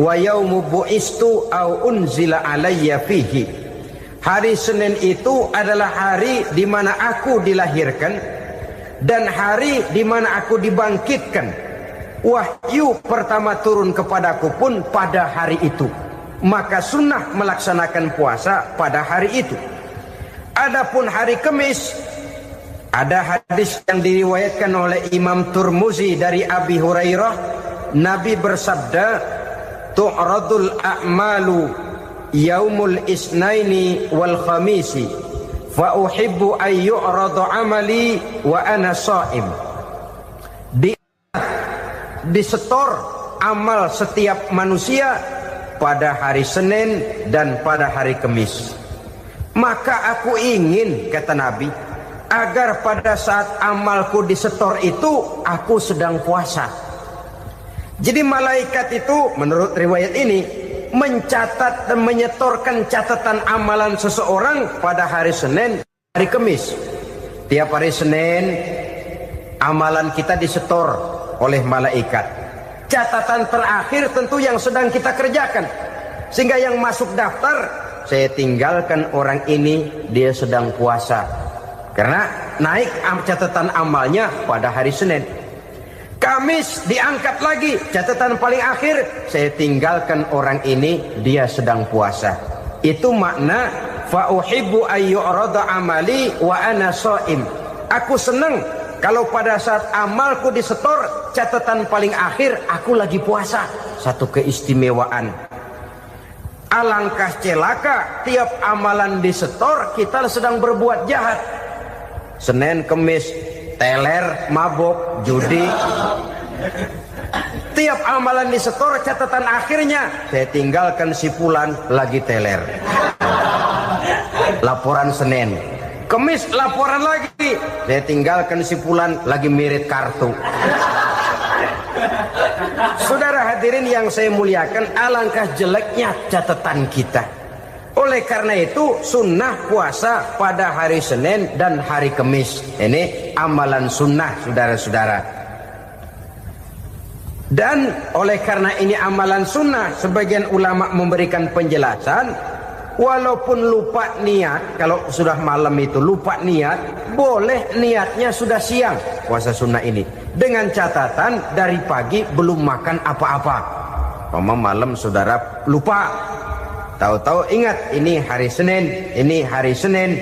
S1: wa yaumu bu'istu au unzila alayya fihi." Hari Senin itu adalah hari di mana aku dilahirkan dan hari di mana aku dibangkitkan. Wahyu pertama turun kepadaku pun pada hari itu. Maka sunnah melaksanakan puasa pada hari itu. Adapun hari Kamis, ada hadis yang diriwayatkan oleh Imam Turmuzi dari Abi Hurairah. Nabi bersabda, "Tu'radul a'malu yaumul isnaini wal khamisi fa uhibbu ay yu'radu amali wa ana sha'im." Disetor amal setiap manusia pada hari Senin dan pada hari Kamis. Maka aku ingin, kata Nabi, agar pada saat amalku disetor itu aku sedang puasa. Jadi malaikat itu menurut riwayat ini mencatat dan menyetorkan catatan amalan seseorang pada hari Senin, hari Kamis. Tiap hari Senin amalan kita disetor oleh malaikat. Catatan terakhir tentu yang sedang kita kerjakan. Sehingga yang masuk daftar, saya tinggalkan orang ini, dia sedang puasa. Karena naik catatan amalnya pada hari Senin. Kamis diangkat lagi, catatan paling akhir, saya tinggalkan orang ini, dia sedang puasa. Itu makna fa uhibbu ayyurada amali wa ana shaim. Aku senang kalau pada saat amalku disetor, catatan paling akhir aku lagi puasa. Satu keistimewaan. Alangkah celaka tiap amalan disetor kita sedang berbuat jahat. Senin, Kemis, teler, mabok, judi. Tiap amalan disetor, catatan akhirnya saya tinggalkan si fulan lagi teler. Laporan Senin. Kemis laporan lagi, saya tinggalkan si fulan lagi mirip kartu. Saudara hadirin yang saya muliakan, alangkah jeleknya catatan kita. Oleh karena itu sunnah puasa pada hari Senin dan hari Kemis. Ini amalan sunnah saudara-saudara. Dan oleh karena ini amalan sunnah, sebagian ulama memberikan penjelasan, walaupun lupa niat, kalau sudah malam itu lupa niat, boleh niatnya sudah siang puasa sunnah ini, dengan catatan dari pagi belum makan apa-apa. Malam saudara lupa, tahu-tahu ingat ini hari Senin,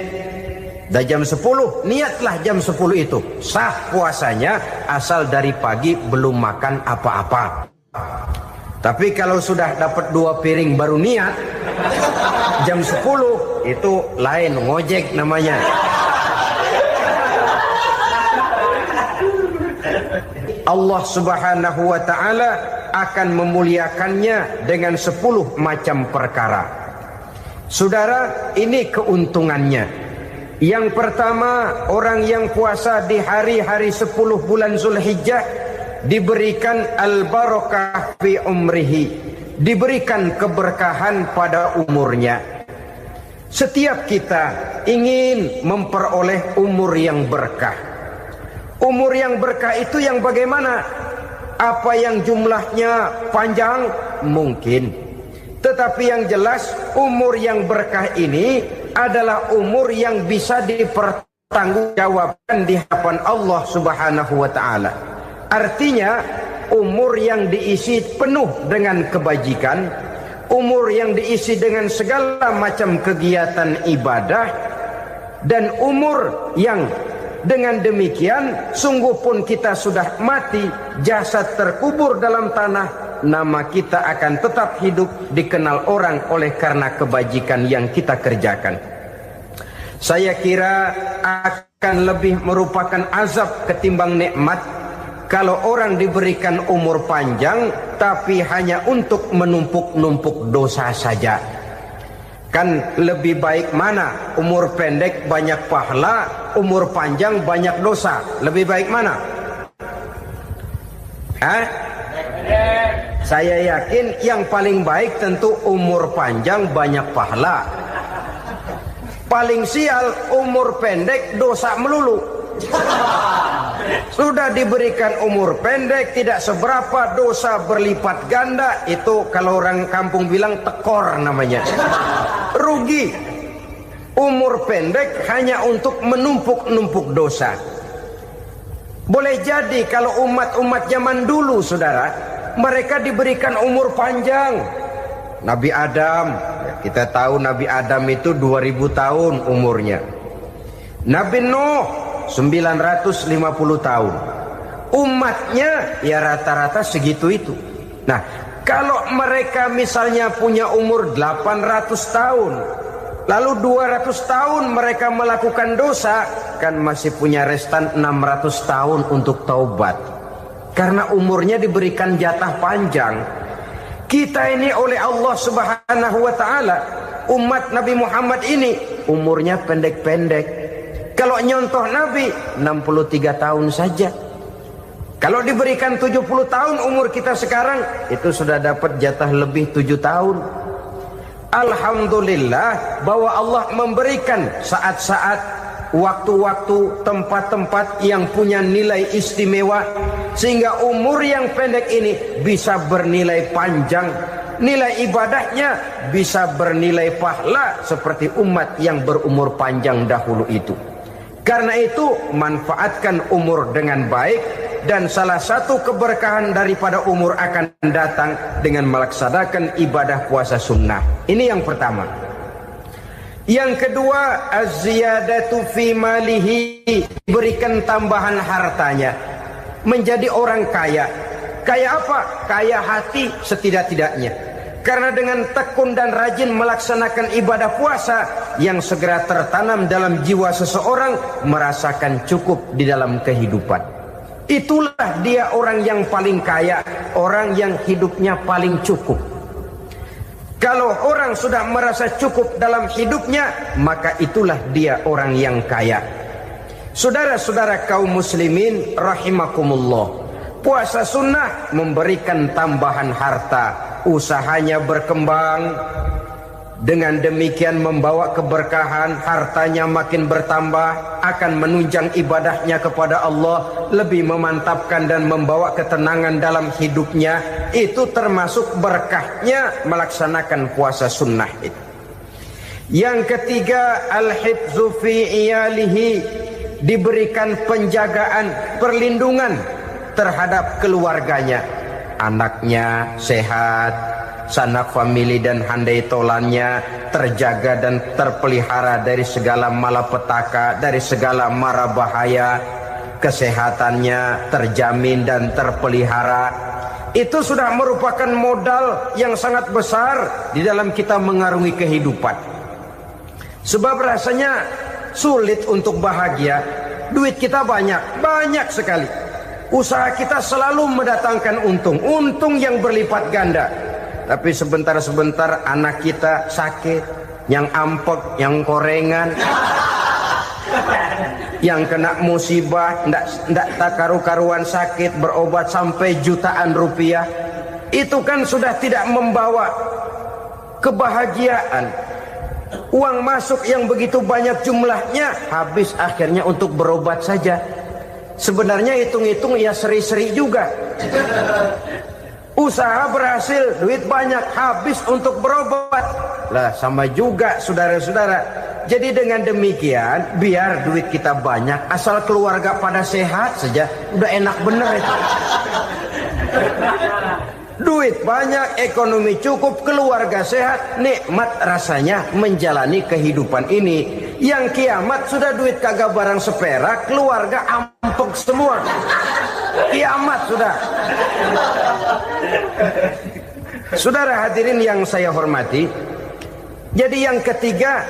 S1: dah jam 10, niatlah jam 10 itu, sah puasanya asal dari pagi belum makan apa-apa. Tapi kalau sudah dapat 2 piring baru niat, jam 10 itu lain, ngojek namanya. Allah Subhanahu wa ta'ala akan memuliakannya dengan 10 macam perkara. Saudara, ini keuntungannya. Yang pertama, orang yang puasa di hari-hari 10 bulan Zulhijjah diberikan al-barakah fi umrihi, diberikan keberkahan pada umurnya. Setiap kita ingin memperoleh umur yang berkah. Umur yang berkah itu yang bagaimana? Apa yang jumlahnya panjang? Mungkin. Tetapi yang jelas umur yang berkah ini adalah umur yang bisa dipertanggungjawabkan di hadapan Allah Subhanahu wa ta'ala. Artinya umur yang diisi penuh dengan kebajikan, umur yang diisi dengan segala macam kegiatan ibadah, dan umur yang dengan demikian sungguh pun kita sudah mati, jasad terkubur dalam tanah, nama kita akan tetap hidup, dikenal orang oleh karena kebajikan yang kita kerjakan. Saya kira akan lebih merupakan azab ketimbang nikmat kalau orang diberikan umur panjang tapi hanya untuk menumpuk-numpuk dosa saja. Kan lebih baik mana? Umur pendek banyak pahala, umur panjang banyak dosa. Lebih baik mana? Saya yakin yang paling baik tentu umur panjang banyak pahala. Paling sial umur pendek dosa melulu. Sudah diberikan umur pendek tidak seberapa, dosa berlipat ganda. Itu kalau orang kampung bilang tekor namanya. Rugi. Umur pendek hanya untuk menumpuk-numpuk dosa. Boleh jadi kalau umat-umat zaman dulu saudara, mereka diberikan umur panjang. Nabi Adam, kita tahu Nabi Adam itu 2000 tahun umurnya. Nabi Nuh 950 tahun. Umatnya ya rata-rata segitu itu. Nah, kalau mereka misalnya punya umur 800 tahun, lalu 200 tahun mereka melakukan dosa, kan masih punya restan 600 tahun untuk taubat. Karena umurnya diberikan jatah panjang. Kita ini oleh Allah Subhanahu wa ta'ala, umat Nabi Muhammad ini umurnya pendek-pendek. Kalau nyontoh Nabi 63 tahun saja. Kalau diberikan 70 tahun umur kita sekarang, itu sudah dapat jatah lebih 7 tahun. Alhamdulillah bahwa Allah memberikan saat-saat, waktu-waktu, tempat-tempat yang punya nilai istimewa, sehingga umur yang pendek ini bisa bernilai panjang, nilai ibadahnya bisa bernilai pahala seperti umat yang berumur panjang dahulu itu. Karena itu manfaatkan umur dengan baik, dan salah satu keberkahan daripada umur akan datang dengan melaksanakan ibadah puasa sunnah. Ini yang pertama. Yang kedua, az-ziyadatu fi malihi, diberikan tambahan hartanya, menjadi orang kaya. Kaya apa? Kaya hati setidak-tidaknya. Karena dengan tekun dan rajin melaksanakan ibadah puasa yang segera tertanam dalam jiwa seseorang, merasakan cukup di dalam kehidupan. Itulah dia orang yang paling kaya, orang yang hidupnya paling cukup. Kalau orang sudah merasa cukup dalam hidupnya, maka itulah dia orang yang kaya. Saudara-saudara kaum muslimin rahimakumullah, puasa sunnah memberikan tambahan harta, usahanya berkembang, dengan demikian membawa keberkahan, hartanya makin bertambah, akan menunjang ibadahnya kepada Allah, lebih memantapkan dan membawa ketenangan dalam hidupnya. Itu termasuk berkahnya melaksanakan puasa sunnah itu. Yang ketiga, al-hifzu fi iyalihi, diberikan penjagaan, perlindungan terhadap keluarganya, anaknya sehat, sanak famili dan handai tolannya terjaga dan terpelihara dari segala malapetaka, dari segala mara bahaya, kesehatannya terjamin dan terpelihara. Itu sudah merupakan modal yang sangat besar di dalam kita mengarungi kehidupan. Sebab rasanya sulit untuk bahagia, duit kita banyak sekali, usaha kita selalu mendatangkan untung yang berlipat ganda. Tapi sebentar-sebentar anak kita sakit, yang ampek, yang korengan, yang kena musibah, ndak tak karu-karuan sakit, berobat sampai jutaan rupiah. Itu kan sudah tidak membawa kebahagiaan. Uang masuk yang begitu banyak jumlahnya, habis akhirnya untuk berobat saja. Sebenarnya hitung-hitung ya seri-seri juga. Usaha berhasil, duit banyak, habis untuk berobat. Lah sama juga saudara-saudara. Jadi dengan demikian, biar duit kita banyak, asal keluarga pada sehat saja, udah enak bener itu. Duit banyak, ekonomi cukup, keluarga sehat, nikmat rasanya menjalani kehidupan ini. Yang kiamat sudah duit kagak barang seperak, keluarga ampek semua. Kiamat sudah. Saudara hadirin yang saya hormati, jadi yang ketiga,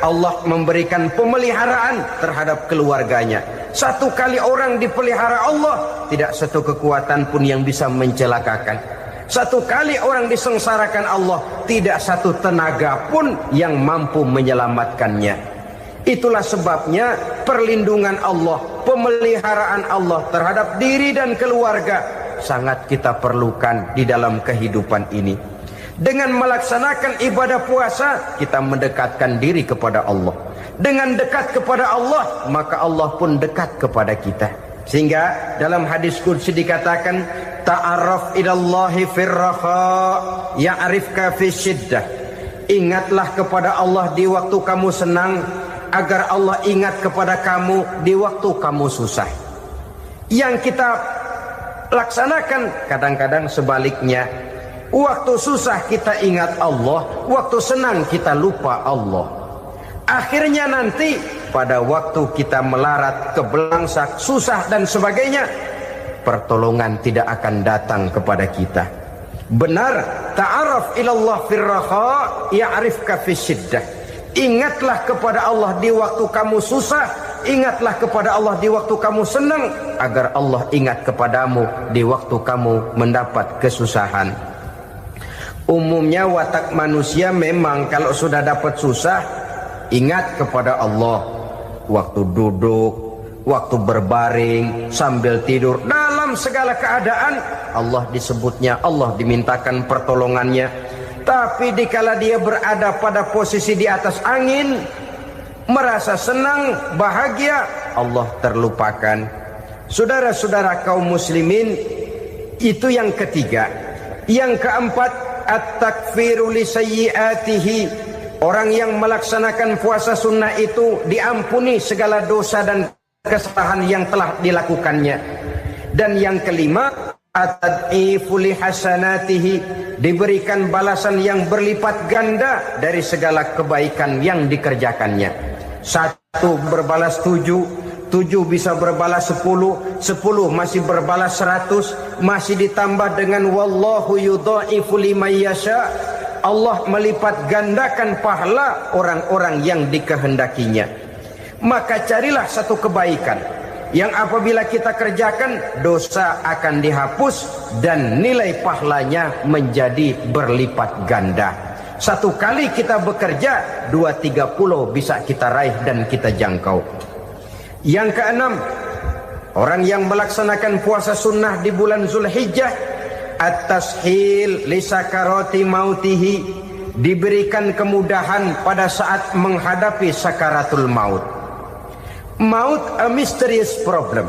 S1: Allah memberikan pemeliharaan terhadap keluarganya. Satu kali orang dipelihara Allah, tidak satu kekuatan pun yang bisa mencelakakan. Satu kali orang disengsarakan Allah, tidak satu tenaga pun yang mampu menyelamatkannya. Itulah sebabnya perlindungan Allah, pemeliharaan Allah terhadap diri dan keluarga sangat kita perlukan di dalam kehidupan ini. Dengan melaksanakan ibadah puasa, kita mendekatkan diri kepada Allah. Dengan dekat kepada Allah, maka Allah pun dekat kepada kita. Sehingga dalam hadis qudsi dikatakan, ta'arraf ilallahi firraha ya'rifka fi syiddah. Ingatlah kepada Allah di waktu kamu senang, agar Allah ingat kepada kamu di waktu kamu susah. Yang kita laksanakan kadang-kadang sebaliknya. Waktu susah kita ingat Allah, waktu senang kita lupa Allah. Akhirnya nanti pada waktu kita melarat, kebelangsak, susah dan sebagainya, pertolongan tidak akan datang kepada kita. Benar, ta'araf ilallah firraha ya'rifka fi syiddah. Ingatlah kepada Allah di waktu kamu susah, ingatlah kepada Allah di waktu kamu senang, agar Allah ingat kepadamu di waktu kamu mendapat kesusahan. Umumnya watak manusia memang kalau sudah dapat susah, ingat kepada Allah. Waktu duduk, waktu berbaring, sambil tidur, dalam segala keadaan Allah disebutnya, Allah dimintakan pertolongannya. Tapi dikala dia berada pada posisi di atas angin, merasa senang, bahagia, Allah terlupakan. Saudara-saudara kaum muslimin, itu yang ketiga. Yang keempat, at-takfiru li sayyiatihi. Orang yang melaksanakan puasa sunnah itu diampuni segala dosa dan kesalahan yang telah dilakukannya.
S2: Dan yang kelima, at-tad'ifu li hasanatihi, diberikan balasan yang berlipat ganda dari segala kebaikan yang dikerjakannya. 1 berbalas 7, 7 bisa berbalas 10, 10 masih berbalas 100, masih ditambah dengan wallahu yudha'ifu liman yasha. Allah melipat gandakan pahala orang-orang yang dikehendakinya. Maka carilah satu kebaikan yang apabila kita kerjakan, dosa akan dihapus dan nilai pahalanya menjadi berlipat ganda. 1 kali kita bekerja, 2-3 pulau bisa kita raih dan kita jangkau. Yang keenam, orang yang melaksanakan puasa sunnah di bulan Zulhijjah, at-tashil li sakarati mautihi, diberikan kemudahan pada saat menghadapi sakaratul maut. Maut a mysterious problem.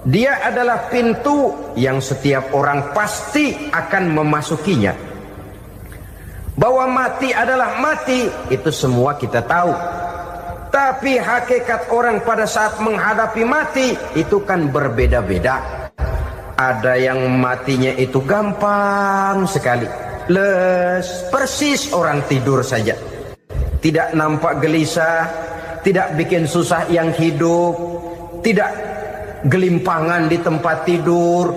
S2: Dia adalah pintu yang setiap orang pasti akan memasukinya. Bahwa mati adalah mati, itu semua kita tahu. Tapi hakikat orang pada saat menghadapi mati itu kan berbeda-beda. Ada yang matinya itu gampang sekali, persis orang tidur saja, tidak nampak gelisah, tidak bikin susah yang hidup, tidak gelimpangan di tempat tidur,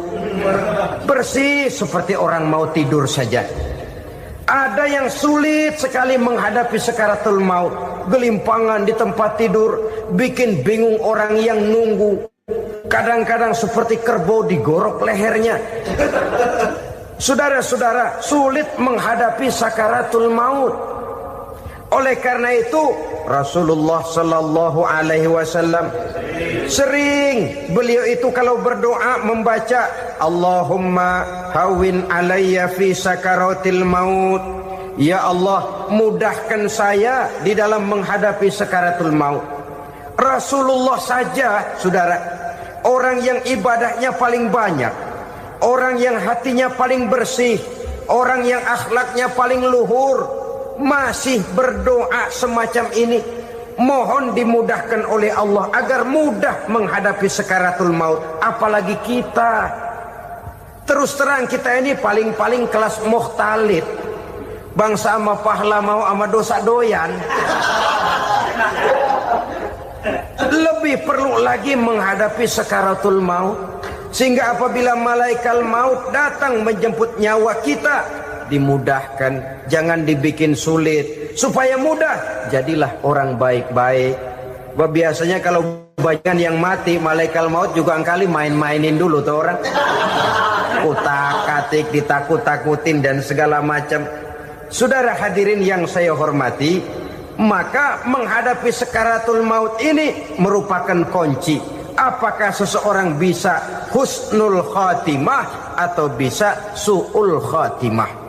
S2: persis seperti orang mau tidur saja. Ada yang sulit sekali menghadapi sakaratul maut, gelimpangan di tempat tidur, bikin bingung orang yang nunggu. Kadang-kadang seperti kerbau digorok lehernya. Saudara-saudara, sulit menghadapi sakaratul maut. Oleh karena itu, Rasulullah sallallahu alaihi wasallam sering beliau itu kalau berdoa membaca Allahumma hawwin alayya fi sakaratil maut. Ya Allah, mudahkan saya di dalam menghadapi sakaratul maut. Rasulullah saja, saudara, orang yang ibadahnya paling banyak, orang yang hatinya paling bersih, orang yang akhlaknya paling luhur, masih berdoa semacam ini. Mohon dimudahkan oleh Allah agar mudah menghadapi sakaratul maut. Apalagi kita, terus terang kita ini paling-paling kelas mukhtalid, bangsa sama pahala mau sama dosa doyan. Lebih perlu lagi menghadapi sakaratul maut, sehingga apabila malaikat maut datang menjemput nyawa kita, dimudahkan, jangan dibikin sulit, supaya mudah. Jadilah orang baik-baik. Biasanya kalau banyak yang mati, malaikat maut juga kali main-mainin dulu tuh orang, kutak-katik, ditakut-takutin dan segala macam. Saudara hadirin yang saya hormati, maka menghadapi sakaratul maut ini merupakan kunci. Apakah seseorang bisa husnul khatimah atau bisa su'ul khatimah?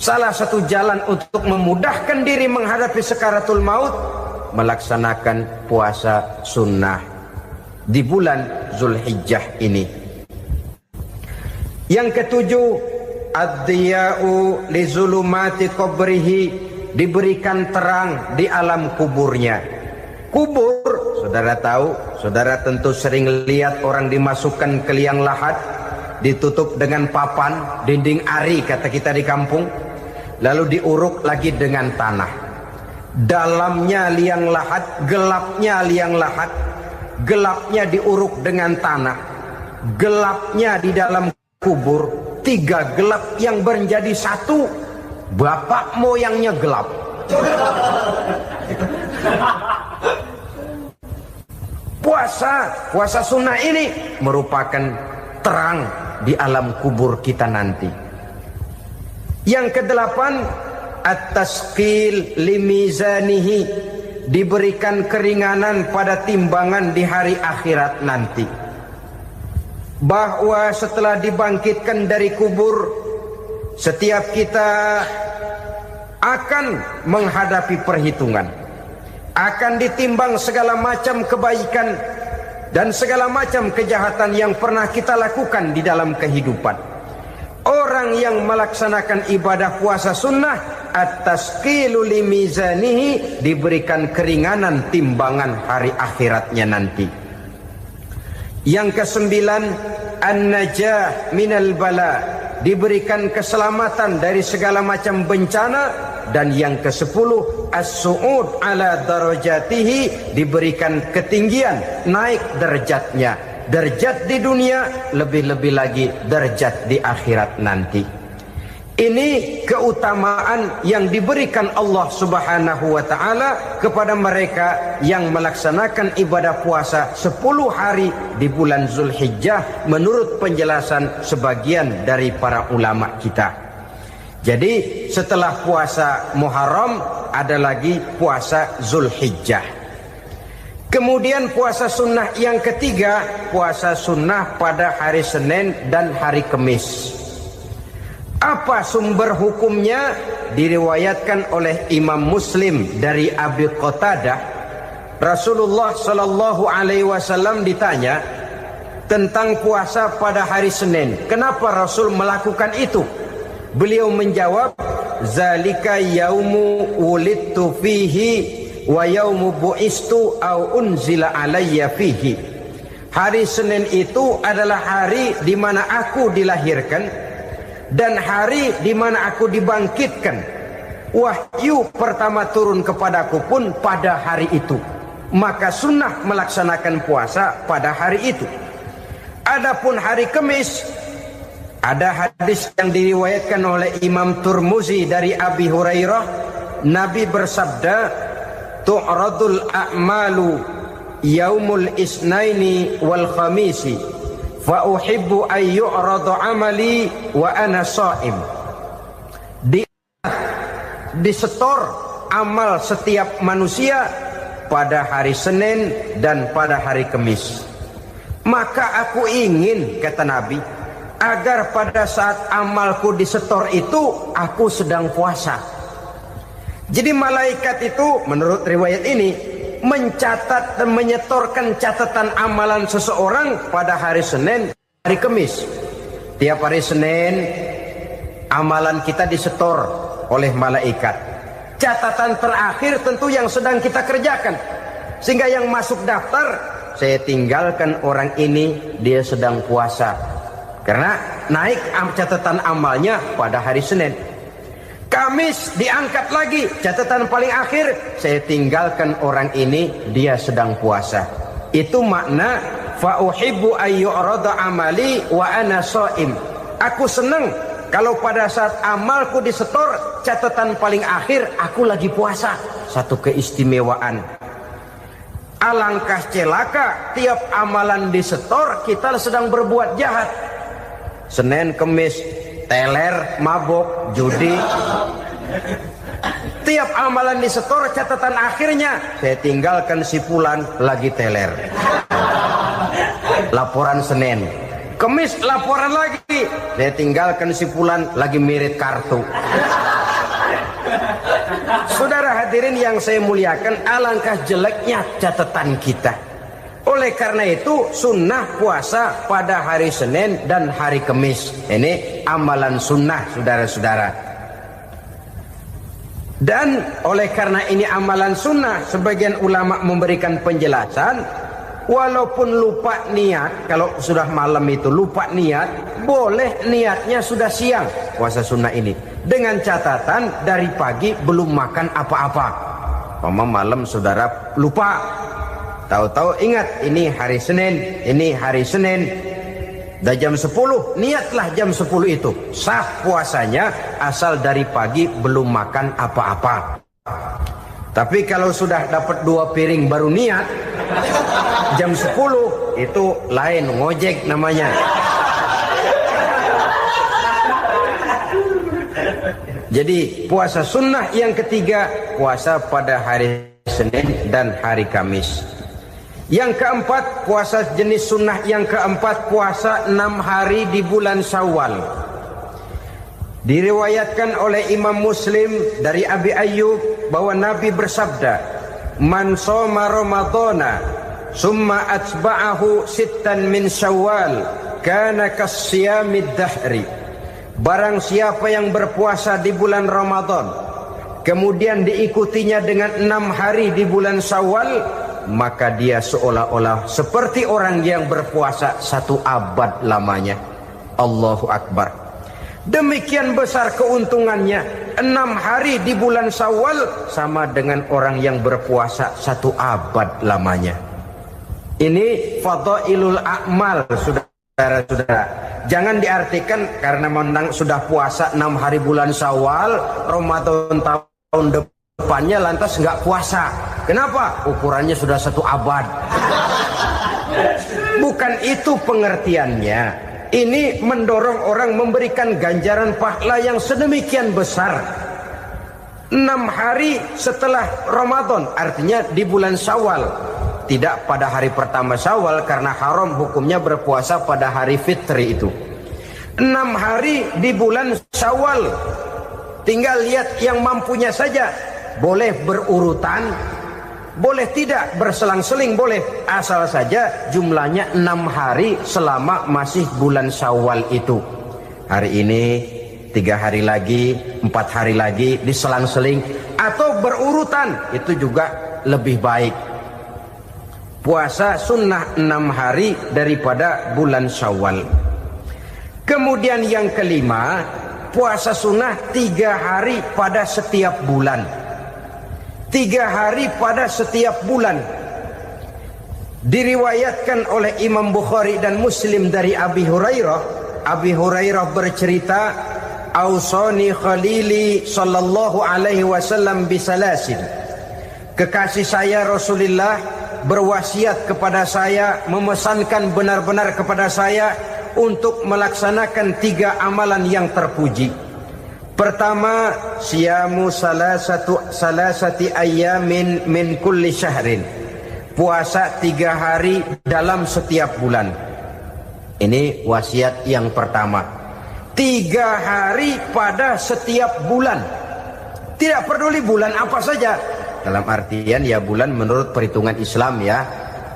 S2: Salah satu jalan untuk memudahkan diri menghadapi sakaratul maut, melaksanakan puasa sunnah di bulan Zulhijjah ini. Yang ketujuh, ad-diya'u li zulumati qabrihi, diberikan terang di alam kuburnya. Kubur, saudara tahu, saudara tentu sering lihat orang dimasukkan ke liang lahat, ditutup dengan papan, dinding ari kata kita di kampung, lalu diuruk lagi dengan tanah. Dalamnya liang lahat, gelapnya liang lahat, gelapnya diuruk dengan tanah, gelapnya di dalam kubur, 3 gelap yang menjadi satu. Bapak moyangnya gelap. Puasa sunnah ini merupakan terang di alam kubur kita nanti. Yang kedelapan, at-tasqil limizanihi, diberikan keringanan pada timbangan di hari akhirat nanti. Bahwa setelah dibangkitkan dari kubur, setiap kita akan menghadapi perhitungan, akan ditimbang segala macam kebaikan dan segala macam kejahatan yang pernah kita lakukan di dalam kehidupan. Orang yang melaksanakan ibadah puasa sunnah, at-tasqilu limizanihi, diberikan keringanan timbangan hari akhiratnya nanti. Yang kesembilan, an-najah minal bala, diberikan keselamatan dari segala macam bencana. Dan yang ke-10, as-su'ud ala darajatihi, diberikan ketinggian, naik derajatnya. Derajat di dunia, lebih-lebih lagi derajat di akhirat nanti. Ini keutamaan yang diberikan Allah Subhanahu wa ta'ala kepada mereka yang melaksanakan ibadah puasa 10 hari di bulan Zulhijjah menurut penjelasan sebagian dari para ulama kita. Jadi setelah puasa Muharram ada lagi puasa Zulhijjah. Kemudian puasa sunnah yang ketiga, puasa sunnah pada hari Senin dan hari Kamis. Apa sumber hukumnya? Diriwayatkan oleh Imam Muslim dari Abi Qatadah, Rasulullah sallallahu alaihi wasallam ditanya tentang puasa pada hari Senin. Kenapa Rasul melakukan itu? Beliau menjawab, zalika yaumu wulidtu fihi wa yaumu bu'istu au unzila alayya fihi. Hari Senin itu adalah hari di mana aku dilahirkan dan hari di mana aku dibangkitkan. Wahyu pertama turun kepadaku pun pada hari itu. Maka sunnah melaksanakan puasa pada hari itu. Adapun hari Kamis, ada hadis yang diriwayatkan oleh Imam Turmuzi dari Abi Hurairah, Nabi bersabda, tu'radul a'malu yaumul isnaini wal khamisi fa uhibbu ay yu'radu amali wa ana sha'im. Disetor amal setiap manusia pada hari Senin dan pada hari Kamis. Maka aku ingin, kata Nabi, agar pada saat amalku disetor itu aku sedang puasa. Jadi malaikat itu menurut riwayat ini mencatat dan menyetorkan catatan amalan seseorang pada hari Senin, hari Kamis. Tiap hari Senin amalan kita disetor oleh malaikat. Catatan terakhir tentu yang sedang kita kerjakan. Sehingga yang masuk daftar, saya tinggalkan orang ini, dia sedang puasa. Karena naik catatan amalnya pada hari Senin. Kamis diangkat lagi, catatan paling akhir, saya tinggalkan orang ini, dia sedang puasa. Itu makna fa uhibbu ayyurada amali wa ana shaim. Aku senang kalau pada saat amalku disetor, catatan paling akhir aku lagi puasa. Satu keistimewaan. Alangkah celaka tiap amalan disetor kita sedang berbuat jahat. Senin, Kamis, teler, mabok, judi. Tiap amalan disetor catatan akhirnya, saya tinggalkan si fulan lagi teler. Laporan Senin. Kamis laporan lagi, saya tinggalkan si fulan lagi mirip kartu. Saudara hadirin yang saya muliakan, alangkah jeleknya catatan kita. Oleh karena itu sunnah puasa pada hari Senin dan hari Kamis. Ini amalan sunnah, saudara-saudara. Dan oleh karena ini amalan sunnah, sebagian ulama memberikan penjelasan, walaupun lupa niat, kalau sudah malam itu lupa niat, boleh niatnya sudah siang puasa sunnah ini, dengan catatan dari pagi belum makan apa-apa. Malam saudara lupa, tahu-tahu ingat ini hari Senin, ini hari Senin, dah jam 10, niatlah jam 10 itu, sah puasanya asal dari pagi belum makan apa-apa. Tapi kalau sudah dapat 2 piring baru niat, jam 10 itu lain, ngojek namanya. Jadi puasa sunnah yang ketiga, puasa pada hari Senin dan hari Kamis. Yang keempat, puasa jenis sunnah yang keempat, puasa 6 hari di bulan Syawal. Diriwayatkan oleh Imam Muslim dari Abi Ayyub bahwa Nabi bersabda, man shoma ramadhana summa atba'ahu sittan min Syawal kana kasyamid dahri. Barang siapa yang berpuasa di bulan Ramadan kemudian diikutinya dengan 6 hari di bulan Syawal, maka dia seolah-olah seperti orang yang berpuasa 1 abad lamanya. Allahu Akbar. Demikian besar keuntungannya. 6 hari di bulan Syawal sama dengan orang yang berpuasa 1 abad lamanya. Ini fadailul a'mal, saudara-saudara. Jangan diartikan karena menang sudah puasa 6 hari bulan Syawal, Ramadan tahun depannya lantas nggak puasa. Kenapa? Ukurannya sudah 1 abad. Bukan itu pengertiannya. Ini mendorong orang memberikan ganjaran pahala yang sedemikian besar. 6 hari setelah Ramadan, artinya di bulan Syawal. Tidak pada hari pertama Syawal karena haram hukumnya berpuasa pada hari fitri itu. 6 hari di bulan Syawal. Tinggal lihat yang mampunya saja. Boleh berurutan, boleh tidak berselang-seling, boleh. Asal saja jumlahnya 6 hari selama masih bulan Syawal itu. Hari ini 3 hari lagi, 4 hari lagi diselang-seling, atau berurutan, itu juga lebih baik. Puasa sunnah 6 hari daripada bulan Syawal. Kemudian yang kelima, puasa sunnah 3 hari pada setiap bulan. 3 hari pada setiap bulan. Diriwayatkan oleh Imam Bukhari dan Muslim dari Abi Hurairah. Abi Hurairah bercerita, "Ausani khalili sallallahu alaihi wasallam bisalasin." Kekasih saya Rasulullah berwasiat kepada saya, memesankan benar-benar kepada saya untuk melaksanakan 3 amalan yang terpuji. Pertama, siyamu salasati ayyamin min kulli syahrin. Puasa 3 hari dalam setiap bulan. Ini wasiat yang pertama. 3 hari pada setiap bulan. Tidak peduli bulan apa saja. Dalam artian ya bulan menurut perhitungan Islam ya.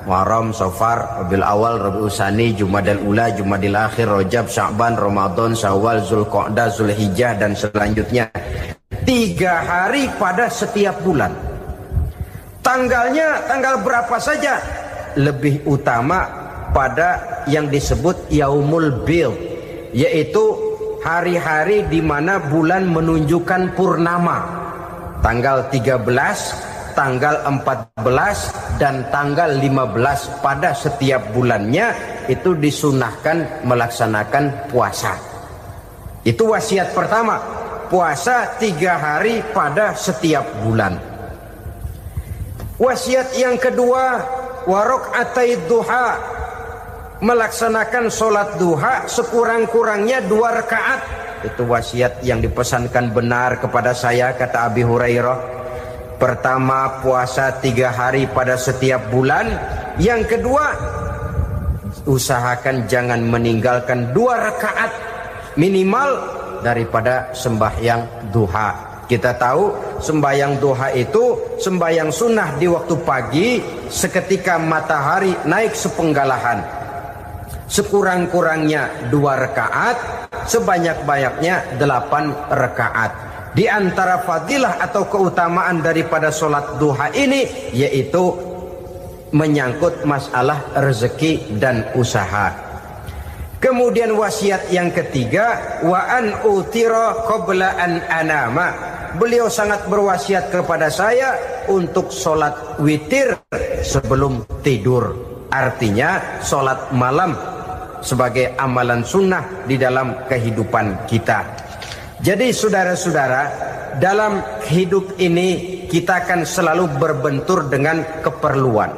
S2: Muharram, Safar, Rabiul Awal, Rabiul Tsani, Jumadal Ula, Jumadil Akhir, Rajab, Sya'ban, Ramadan, Syawal, Zulqa'dah, Zulhijjah dan selanjutnya. 3 hari pada setiap bulan. Tanggalnya tanggal berapa saja. Lebih utama pada yang disebut Yaumul Bid, yaitu hari-hari di mana bulan menunjukkan purnama. Tanggal 13, tanggal 14 dan tanggal 15 pada setiap bulannya itu disunahkan melaksanakan puasa. Itu wasiat pertama, puasa 3 hari pada setiap bulan. Wasiat yang kedua, warok'atai duha, melaksanakan sholat duha sekurang-kurangnya 2 rakaat. Itu wasiat yang dipesankan benar kepada saya, kata Abi Hurairah. Pertama, puasa 3 hari pada setiap bulan. Yang kedua, usahakan jangan meninggalkan 2 rakaat minimal daripada sembahyang duha. Kita tahu sembahyang duha itu sembahyang sunnah di waktu pagi seketika matahari naik sepenggalahan. Sekurang-kurangnya 2 rakaat, sebanyak-banyaknya 8 rakaat. Di antara fadilah atau keutamaan daripada sholat duha ini yaitu menyangkut masalah rezeki dan usaha. Kemudian wasiat yang ketiga, wa an utira qabla an anama. Beliau sangat berwasiat kepada saya untuk sholat witir sebelum tidur. Artinya sholat malam sebagai amalan sunnah di dalam kehidupan kita. Jadi saudara-saudara, dalam hidup ini kita akan selalu berbentur dengan keperluan.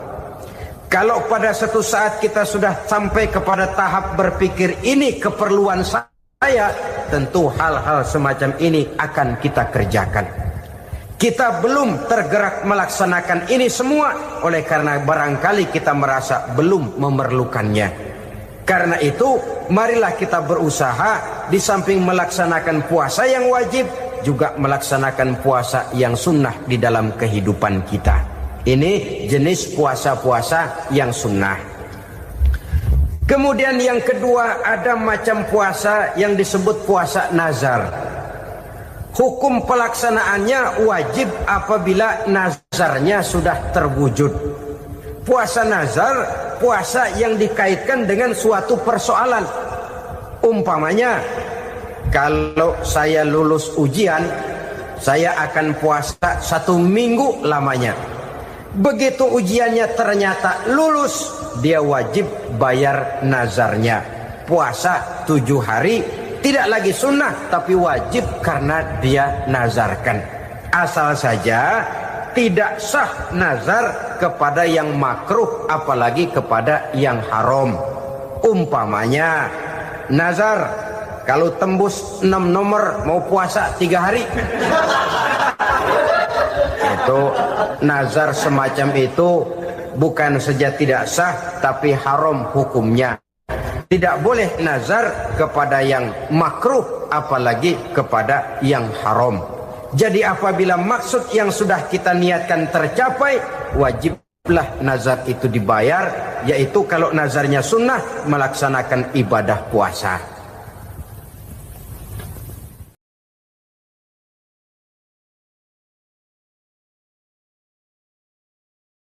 S2: Kalau pada satu saat kita sudah sampai kepada tahap berpikir ini keperluan saya, tentu hal-hal semacam ini akan kita kerjakan. Kita belum tergerak melaksanakan ini semua oleh karena barangkali kita merasa belum memerlukannya. Karena itu, marilah kita berusaha di samping melaksanakan puasa yang wajib, juga melaksanakan puasa yang sunnah di dalam kehidupan kita. Ini jenis puasa-puasa yang sunnah. Kemudian yang kedua, ada macam puasa yang disebut puasa nazar. Hukum pelaksanaannya wajib apabila nazarnya sudah terwujud. Puasa nazar, puasa yang dikaitkan dengan suatu persoalan. Umpamanya, kalau saya lulus ujian, saya akan puasa 1 minggu lamanya. Begitu ujiannya ternyata lulus, dia wajib bayar nazarnya. Puasa 7 hari, tidak lagi sunnah, tapi wajib karena dia nazarkan. Asal saja tidak sah nazar kepada yang makruh, apalagi kepada yang haram. Umpamanya, nazar kalau tembus 6 nomor mau puasa 3 hari. Itu nazar semacam itu bukan saja tidak sah, tapi haram hukumnya. Tidak boleh nazar kepada yang makruh, apalagi kepada yang haram. Jadi apabila maksud yang sudah kita niatkan tercapai, wajiblah nazar itu dibayar, yaitu kalau nazarnya sunnah, melaksanakan ibadah puasa.